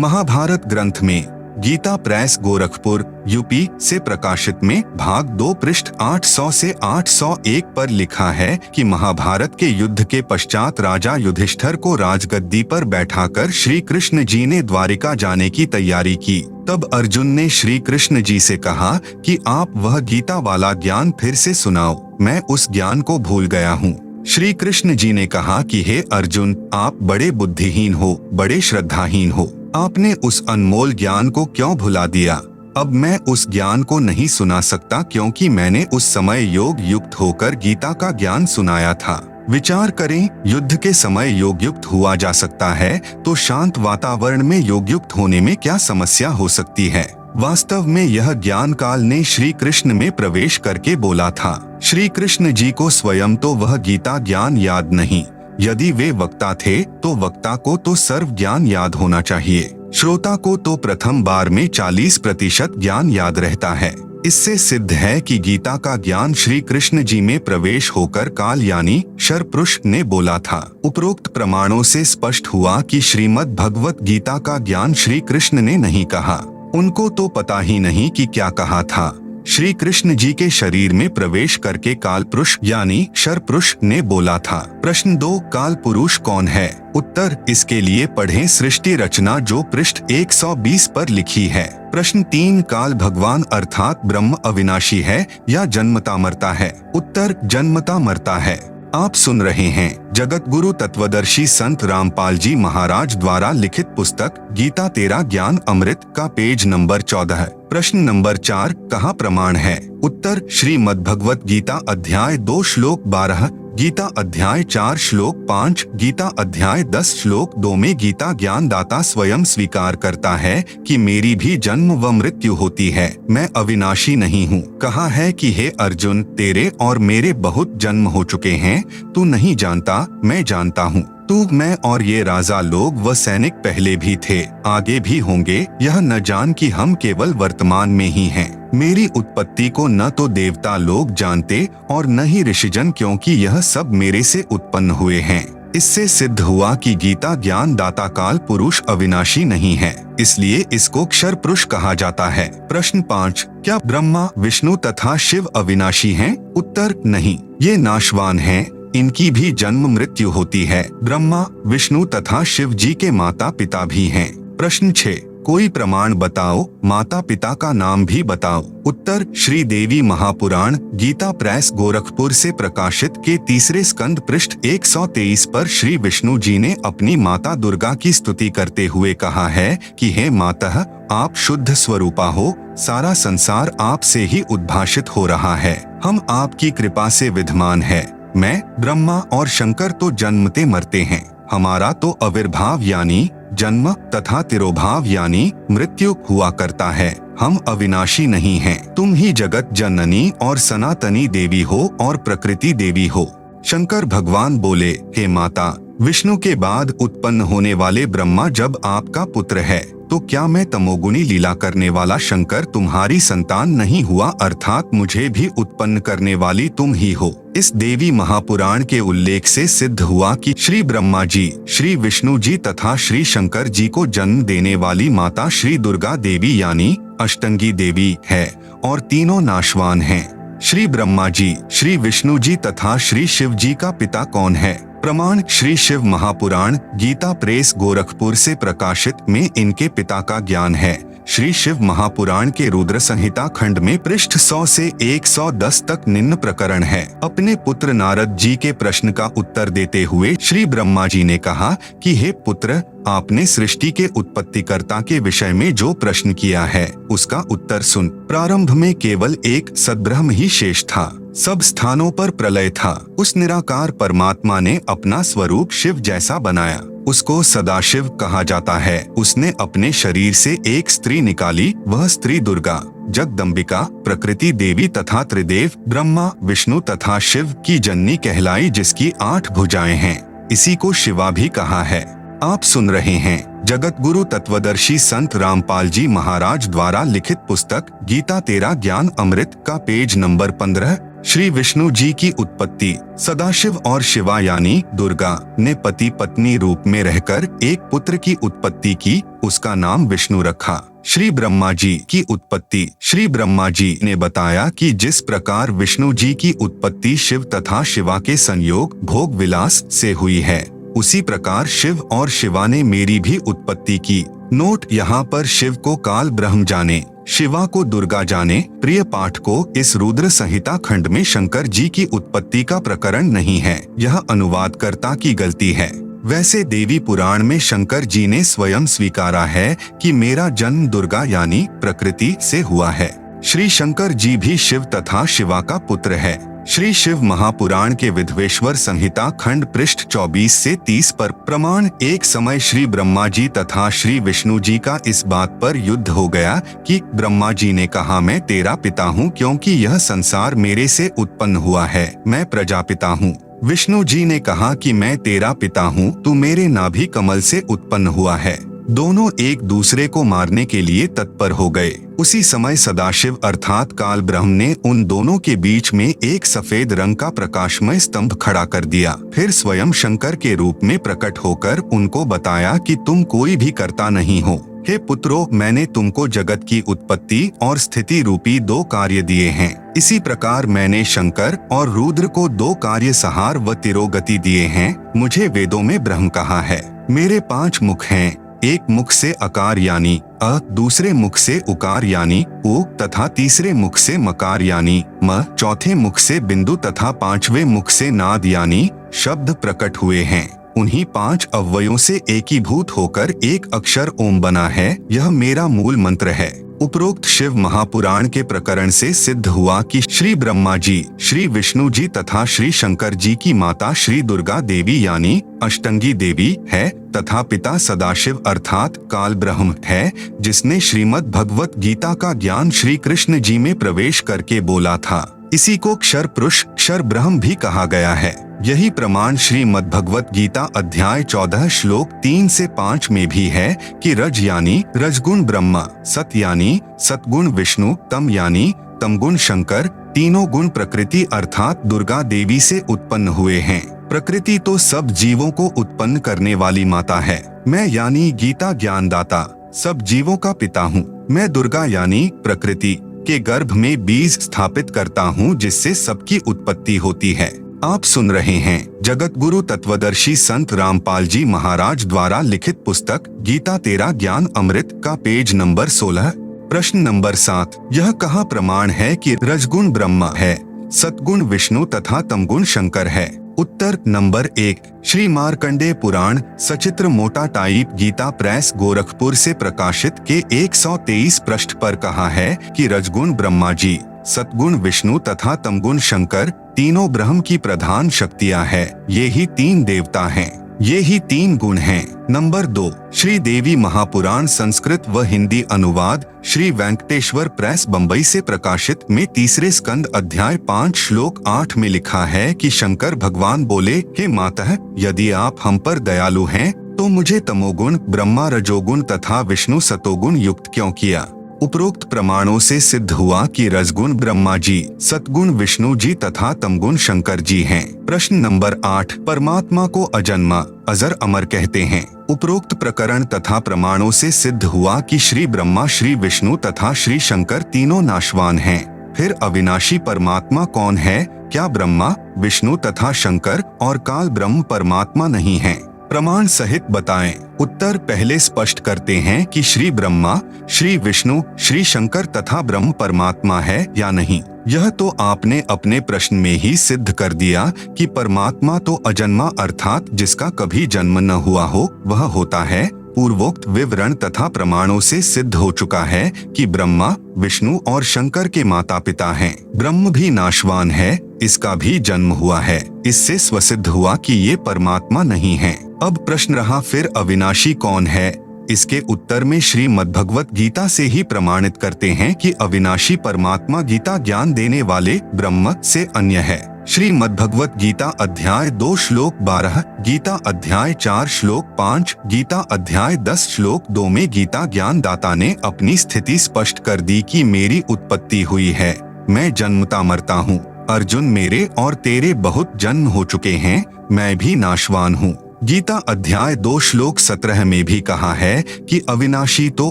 महाभारत ग्रंथ में गीता प्रेस गोरखपुर यूपी से प्रकाशित में भाग 2 पृष्ठ 800 से 801 पर लिखा है कि महाभारत के युद्ध के पश्चात राजा युधिष्ठिर को राजगद्दी पर बैठाकर श्री कृष्ण जी ने द्वारिका जाने की तैयारी की। तब अर्जुन ने श्री कृष्ण जी से कहा कि आप वह गीता वाला ज्ञान फिर से सुनाओ, मैं उस ज्ञान को भूल गया हूँ। श्री कृष्ण जी ने कहा कि हे अर्जुन, आप बड़े बुद्धिहीन हो, बड़े श्रद्धाहीन हो, आपने उस अनमोल ज्ञान को क्यों भुला दिया। अब मैं उस ज्ञान को नहीं सुना सकता क्योंकि मैंने उस समय योग युक्त होकर गीता का ज्ञान सुनाया था। विचार करें, युद्ध के समय योग युक्त हुआ जा सकता है तो शांत वातावरण में योग युक्त होने में क्या समस्या हो सकती है। वास्तव में यह ज्ञान काल ने श्री कृष्ण में प्रवेश करके बोला था। श्री कृष्ण जी को स्वयं तो वह गीता ज्ञान याद नहीं, यदि वे वक्ता थे तो वक्ता को तो सर्व ज्ञान याद होना चाहिए। श्रोता को तो प्रथम बार में 40% ज्ञान याद रहता है। इससे सिद्ध है कि गीता का ज्ञान श्री कृष्ण जी में प्रवेश होकर काल यानी शर पुरुष ने बोला था। उपरोक्त प्रमाणों से स्पष्ट हुआ कि श्रीमद् भगवत गीता का ज्ञान श्री कृष्ण ने नहीं कहा। उनको तो पता ही नहीं कि क्या कहा था। श्री कृष्ण जी के शरीर में प्रवेश करके काल पुरुष यानी शर पुरुष ने बोला था। प्रश्न 2 काल पुरुष कौन है? उत्तर इसके लिए पढ़ें सृष्टि रचना जो पृष्ठ 120 पर लिखी है। प्रश्न 3 काल भगवान अर्थात ब्रह्म अविनाशी है या जन्मता मरता है? उत्तर जन्मता मरता है। आप सुन रहे हैं जगत गुरु तत्वदर्शी संत रामपाल जी महाराज द्वारा लिखित पुस्तक गीता तेरा ज्ञान अमृत का पेज नंबर 14। प्रश्न नंबर 4 कहाँ प्रमाण है? उत्तर श्रीमद् भगवत गीता अध्याय 2 श्लोक 12, गीता अध्याय 4 श्लोक 5, गीता अध्याय 10 श्लोक 2 में गीता ज्ञान दाता स्वयं स्वीकार करता है कि मेरी भी जन्म व मृत्यु होती है, मैं अविनाशी नहीं हूँ। कहा है कि हे अर्जुन, तेरे और मेरे बहुत जन्म हो चुके हैं, तू नहीं जानता, मैं जानता हूँ। तू, मैं और ये राजा लोग व सैनिक पहले भी थे, आगे भी होंगे, यह न जान कि हम केवल वर्तमान में ही हैं। मेरी उत्पत्ति को न तो देवता लोग जानते और न ही ऋषिजन, क्योंकि यह सब मेरे से उत्पन्न हुए हैं। इससे सिद्ध हुआ कि गीता ज्ञान दाता काल पुरुष अविनाशी नहीं है, इसलिए इसको क्षर पुरुष कहा जाता है। प्रश्न 5 क्या ब्रह्मा विष्णु तथा शिव अविनाशी हैं? उत्तर नहीं, ये नाशवान हैं, इनकी भी जन्म मृत्यु होती है। ब्रह्मा विष्णु तथा शिव जी के माता पिता भी हैं। प्रश्न 6 कोई प्रमाण बताओ, माता पिता का नाम भी बताओ। उत्तर श्री देवी महापुराण गीता प्रेस गोरखपुर से प्रकाशित के 3 स्कंद पृष्ठ 123 पर श्री विष्णु जी ने अपनी माता दुर्गा की स्तुति करते हुए कहा है कि हे मातः, आप शुद्ध स्वरूपा हो, सारा संसार आपसे ही उद्भाषित हो रहा है, हम आपकी कृपा से विद्यमान है। मैं, ब्रह्मा और शंकर तो जन्मते मरते हैं, हमारा तो आविर्भाव यानी जन्म तथा तिरोभाव यानी मृत्यु हुआ करता है, हम अविनाशी नहीं हैं। तुम ही जगत जननी और सनातनी देवी हो और प्रकृति देवी हो। शंकर भगवान बोले, हे माता, विष्णु के बाद उत्पन्न होने वाले ब्रह्मा जब आपका पुत्र है तो क्या मैं तमोगुणी लीला करने वाला शंकर तुम्हारी संतान नहीं हुआ, अर्थात मुझे भी उत्पन्न करने वाली तुम ही हो। इस देवी महापुराण के उल्लेख से सिद्ध हुआ कि श्री ब्रह्मा जी, श्री विष्णु जी तथा श्री शंकर जी को जन्म देने वाली माता श्री दुर्गा देवी यानी अष्टंगी देवी है और तीनों नाशवान हैं। श्री ब्रह्मा जी, श्री विष्णु जी तथा श्री शिव जी का पिता कौन है? प्रमाण श्री शिव महापुराण गीता प्रेस गोरखपुर से प्रकाशित में इनके पिता का ज्ञान है। श्री शिव महापुराण के रुद्र संहिता खंड में पृष्ठ 100 से 110 तक निम्न प्रकरण है। अपने पुत्र नारद जी के प्रश्न का उत्तर देते हुए श्री ब्रह्मा जी ने कहा कि हे पुत्र, आपने सृष्टि के उत्पत्तिकर्ता के विषय में जो प्रश्न किया है उसका उत्तर सुन। प्रारंभ में केवल एक सद्ब्रह्म ही शेष था, सब स्थानों पर प्रलय था। उस निराकार परमात्मा ने अपना स्वरूप शिव जैसा बनाया, उसको सदाशिव कहा जाता है। उसने अपने शरीर से एक स्त्री निकाली, वह स्त्री दुर्गा, जगदम्बिका, प्रकृति देवी तथा त्रिदेव ब्रह्मा विष्णु तथा शिव की जननी कहलाई, जिसकी 8 भुजाएं हैं। इसी को शिवा भी कहा है। आप सुन रहे हैं जगत गुरु तत्वदर्शी संत रामपाल जी महाराज द्वारा लिखित पुस्तक गीता तेरा ज्ञान अमृत का पेज नंबर 15। श्री विष्णु जी की उत्पत्ति। सदाशिव और शिवा यानी दुर्गा ने पति पत्नी रूप में रहकर एक पुत्र की उत्पत्ति की, उसका नाम विष्णु रखा। श्री ब्रह्मा जी की उत्पत्ति। श्री ब्रह्मा जी ने बताया कि जिस प्रकार विष्णु जी की उत्पत्ति शिव तथा शिवा के संयोग भोग विलास से हुई है, उसी प्रकार शिव और शिवा ने मेरी भी उत्पत्ति की। नोट, यहाँ पर शिव को काल ब्रह्म जाने, शिवा को दुर्गा जाने। प्रिय पाठ को इस रुद्र संहिता खंड में शंकर जी की उत्पत्ति का प्रकरण नहीं है, यह अनुवादकर्ता की गलती है। वैसे देवी पुराण में शंकर जी ने स्वयं स्वीकारा है कि मेरा जन्म दुर्गा यानी प्रकृति से हुआ है। श्री शंकर जी भी शिव तथा शिवा का पुत्र है। श्री शिव महापुराण के विधवेश्वर संहिता खंड पृष्ठ 24 से 30 पर प्रमाण। एक समय श्री ब्रह्मा जी तथा श्री विष्णु जी का इस बात पर युद्ध हो गया कि ब्रह्मा जी ने कहा, मैं तेरा पिता हूँ क्योंकि यह संसार मेरे से उत्पन्न हुआ है, मैं प्रजापिता हूँ। विष्णु जी ने कहा कि मैं तेरा पिता हूँ, तू मेरे नाभि कमल से उत्पन्न हुआ है। दोनों एक दूसरे को मारने के लिए तत्पर हो गए। उसी समय सदाशिव अर्थात काल ब्रह्म ने उन दोनों के बीच में एक सफेद रंग का प्रकाशमय स्तंभ खड़ा कर दिया। फिर स्वयं शंकर के रूप में प्रकट होकर उनको बताया कि तुम कोई भी कर्ता नहीं हो। हे पुत्रों, मैंने तुमको जगत की उत्पत्ति और स्थिति रूपी 2 कार्य दिए हैं। इसी प्रकार मैंने शंकर और रुद्र को 2 कार्य संहार व तिरोगति दिए हैं। मुझे वेदों में ब्रह्म कहा है। मेरे 5 मुख हैं, एक मुख से अकार यानी अ, दूसरे मुख से उकार यानी उ तथा तीसरे मुख से मकार यानी म, चौथे मुख से बिंदु तथा 5वें मुख से नाद यानी शब्द प्रकट हुए हैं। उन्हीं 5 अव्ययों से एकीभूत होकर एक अक्षर ओम बना है। यह मेरा मूल मंत्र है। उपरोक्त शिव महापुराण के प्रकरण से सिद्ध हुआ कि श्री ब्रह्मा जी, श्री विष्णु जी तथा श्री शंकर जी की माता श्री दुर्गा देवी यानी अष्टंगी देवी है तथा पिता सदाशिव अर्थात काल ब्रह्म है, जिसने श्रीमद् भगवत गीता का ज्ञान श्री कृष्ण जी में प्रवेश करके बोला था। इसी को क्षर पुरुष, क्षर ब्रह्म भी कहा गया है। यही प्रमाण श्रीमद् भगवत गीता अध्याय 14 श्लोक 3 से 5 में भी है कि रज यानी रजगुण ब्रह्मा, सत यानी सतगुण विष्णु, तम यानी तमगुण शंकर, तीनों गुण प्रकृति अर्थात दुर्गा देवी से उत्पन्न हुए हैं। प्रकृति तो सब जीवों को उत्पन्न करने वाली माता है। मैं यानी गीता ज्ञानदाता सब जीवों का पिता हूँ। मैं दुर्गा यानी प्रकृति के गर्भ में बीज स्थापित करता हूँ, जिससे सबकी उत्पत्ति होती है। आप सुन रहे हैं जगत गुरु तत्वदर्शी संत रामपाल जी महाराज द्वारा लिखित पुस्तक गीता तेरा ज्ञान अमृत का पेज नंबर 16। प्रश्न नंबर 7, यह कहाँ प्रमाण है कि रजगुण ब्रह्मा है, सतगुण विष्णु तथा तमगुण शंकर है? उत्तर नंबर 1, श्री मार्कंडेय पुराण सचित्र मोटा टाइप गीता प्रेस गोरखपुर से प्रकाशित के 123 पृष्ठ पर कहा है कि रजगुण ब्रह्मा जी, सतगुण विष्णु तथा तमगुण शंकर तीनों ब्रह्म की प्रधान शक्तियां हैं। ये ही 3 देवता हैं, ये ही 3 गुण हैं। नंबर 2, श्री देवी महापुराण संस्कृत व हिंदी अनुवाद श्री वेंकटेश्वर प्रेस बम्बई से प्रकाशित में 3 स्कंद अध्याय 5 श्लोक 8 में लिखा है कि शंकर भगवान बोले, हे मातः, यदि आप हम पर दयालु हैं तो मुझे तमोगुण ब्रह्मा रजोगुण तथा विष्णु सतोगुण युक्त क्यों किया? उपरोक्त प्रमाणों से सिद्ध हुआ कि रजगुण ब्रह्मा जी, सतगुण विष्णु जी तथा तमगुण शंकर जी हैं। प्रश्न नंबर 8, परमात्मा को अजन्मा अजर अमर कहते हैं। उपरोक्त प्रकरण तथा प्रमाणों से सिद्ध हुआ कि श्री ब्रह्मा, श्री विष्णु तथा श्री शंकर तीनों नाशवान हैं। फिर अविनाशी परमात्मा कौन है? क्या ब्रह्मा, विष्णु तथा शंकर और काल ब्रह्म परमात्मा नहीं हैं? प्रमाण सहित बताएं। उत्तर पहले स्पष्ट करते हैं कि श्री ब्रह्मा, श्री विष्णु, श्री शंकर तथा ब्रह्म परमात्मा है या नहीं। यह तो आपने अपने प्रश्न में ही सिद्ध कर दिया कि परमात्मा तो अजन्मा अर्थात जिसका कभी जन्म न हुआ हो वह होता है। पूर्वोक्त विवरण तथा प्रमाणों से सिद्ध हो चुका है कि ब्रह्मा, विष्णु और शंकर के माता पिता हैं। ब्रह्म भी नाशवान है, इसका भी जन्म हुआ है। इससे स्वसिद्ध हुआ कि ये परमात्मा नहीं है। अब प्रश्न रहा, फिर अविनाशी कौन है? इसके उत्तर में श्रीमद्भगवत गीता से ही प्रमाणित करते हैं कि अविनाशी परमात्मा गीता ज्ञान देने वाले ब्रह्म से अन्य है। श्रीमद् भगवत गीता अध्याय 2 श्लोक 12, गीता अध्याय 4 श्लोक 5, गीता अध्याय 10 श्लोक 2 में गीता ज्ञान दाता ने अपनी स्थिति स्पष्ट कर दी कि मेरी उत्पत्ति हुई है, मैं जन्मता मरता हूँ। अर्जुन, मेरे और तेरे बहुत जन्म हो चुके हैं, मैं भी नाशवान हूँ। गीता अध्याय 2 श्लोक 17 में भी कहा है कि अविनाशी तो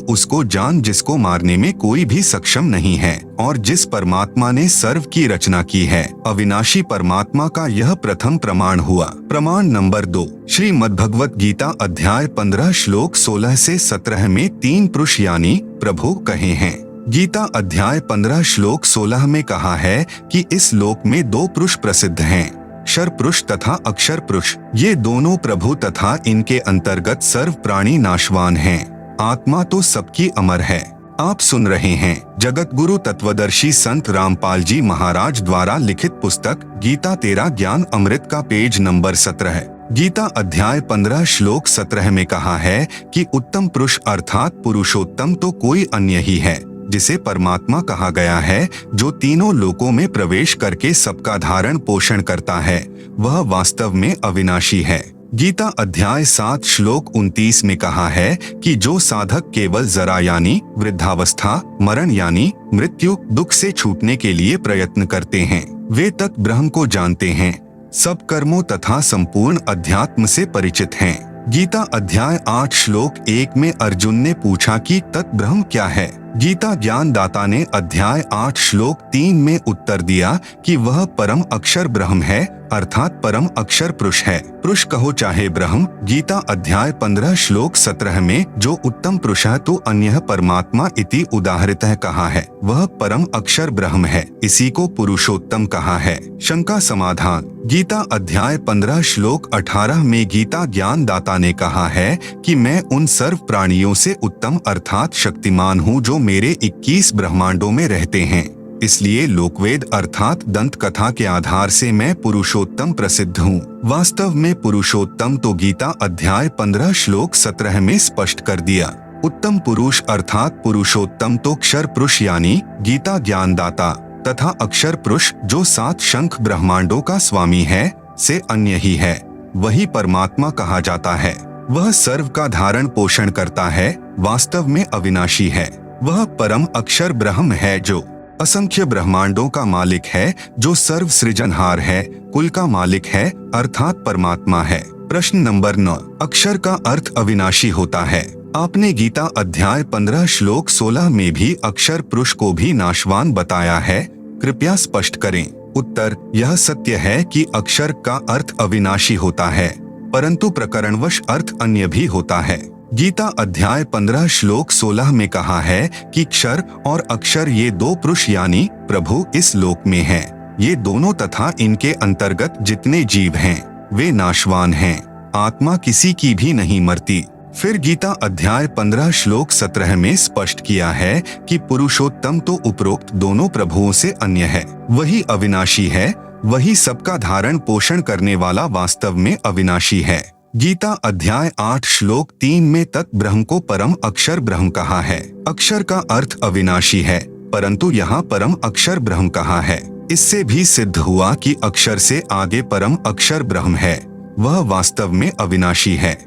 उसको जान जिसको मारने में कोई भी सक्षम नहीं है और जिस परमात्मा ने सर्व की रचना की है। अविनाशी परमात्मा का यह प्रथम प्रमाण हुआ। प्रमाण नंबर 2, श्रीमद् भगवत गीता अध्याय 15 श्लोक 16 से 17 में 3 पुरुष यानी प्रभु कहे हैं। गीता अध्याय 15 श्लोक 16 में कहा है कि इस लोक में 2 पुरुष प्रसिद्ध हैं, क्षर पुरुष तथा अक्षर पुरुष। ये दोनों प्रभु तथा इनके अंतर्गत सर्व प्राणी नाशवान हैं। आत्मा तो सबकी अमर है। आप सुन रहे हैं जगत गुरु तत्वदर्शी संत रामपाल जी महाराज द्वारा लिखित पुस्तक गीता तेरा ज्ञान अमृत का पेज नंबर 17। गीता अध्याय 15 श्लोक 17 में कहा है कि उत्तम पुरुष अर्थात पुरुषोत्तम तो कोई अन्य ही है, जिसे परमात्मा कहा गया है, जो तीनों लोकों में प्रवेश करके सबका धारण पोषण करता है, वह वास्तव में अविनाशी है। गीता अध्याय 7 श्लोक 29 में कहा है कि जो साधक केवल जरा यानी वृद्धावस्था, मरण यानी मृत्यु, दुख से छूटने के लिए प्रयत्न करते हैं, वे तत् ब्रह्म को जानते हैं, सब कर्मों तथा संपूर्ण अध्यात्म से परिचित हैं। गीता अध्याय 8 श्लोक 1 में अर्जुन ने पूछा कि तत् ब्रह्म क्या है। गीता ज्ञान दाता ने अध्याय 8 श्लोक 3 में उत्तर दिया कि वह परम अक्षर ब्रह्म है, अर्थात परम अक्षर पुरुष है। पुरुष कहो चाहे ब्रह्म। गीता अध्याय 15 श्लोक 17 में जो उत्तम पुरुष है तो अन्य परमात्मा इति उदाहृतः कहा है, वह परम अक्षर ब्रह्म है, इसी को पुरुषोत्तम कहा है। शंका समाधान। गीता अध्याय 15 श्लोक 18 में गीता ज्ञान दाता ने कहा है कि मैं उन सर्व प्राणियों से उत्तम अर्थात शक्तिमान हूँ जो मेरे 21 ब्रह्मांडों में रहते हैं, इसलिए लोकवेद अर्थात दंत कथा के आधार से मैं पुरुषोत्तम प्रसिद्ध हूँ। वास्तव में पुरुषोत्तम तो गीता अध्याय 15 श्लोक 17 में स्पष्ट कर दिया। उत्तम पुरुष अर्थात पुरुषोत्तम तो क्षर पुरुष यानी गीता ज्ञानदाता तथा अक्षर पुरुष जो 7 शंख ब्रह्मांडों का स्वामी है से अन्य ही है, वही परमात्मा कहा जाता है। वह सर्व का धारण पोषण करता है, वास्तव में अविनाशी है। वह परम अक्षर ब्रह्म है जो असंख्य ब्रह्मांडों का मालिक है, जो सर्व सृजनहार है, कुल का मालिक है, अर्थात परमात्मा है। प्रश्न नंबर 9, अक्षर का अर्थ अविनाशी होता है। आपने गीता अध्याय 15 श्लोक 16 में भी अक्षर पुरुष को भी नाशवान बताया है, कृपया स्पष्ट करें। उत्तर, यह सत्य है कि अक्षर का अर्थ अविनाशी होता है, परंतु प्रकरणवश अर्थ अन्य भी होता है। गीता अध्याय 15 श्लोक 16 में कहा है कि क्षर और अक्षर ये 2 पुरुष यानी प्रभु इस लोक में हैं। ये दोनों तथा इनके अंतर्गत जितने जीव हैं वे नाशवान हैं, आत्मा किसी की भी नहीं मरती। फिर गीता अध्याय 15 श्लोक 17 में स्पष्ट किया है कि पुरुषोत्तम तो उपरोक्त दोनों प्रभुओं से अन्य है, वही अविनाशी है, वही सबका धारण पोषण करने वाला वास्तव में अविनाशी है। गीता अध्याय 8 श्लोक 3 में तत् ब्रह्म को परम अक्षर ब्रह्म कहा है। अक्षर का अर्थ अविनाशी है, परंतु यहाँ परम अक्षर ब्रह्म कहा है। इससे भी सिद्ध हुआ कि अक्षर से आगे परम अक्षर ब्रह्म है, वह वास्तव में अविनाशी है।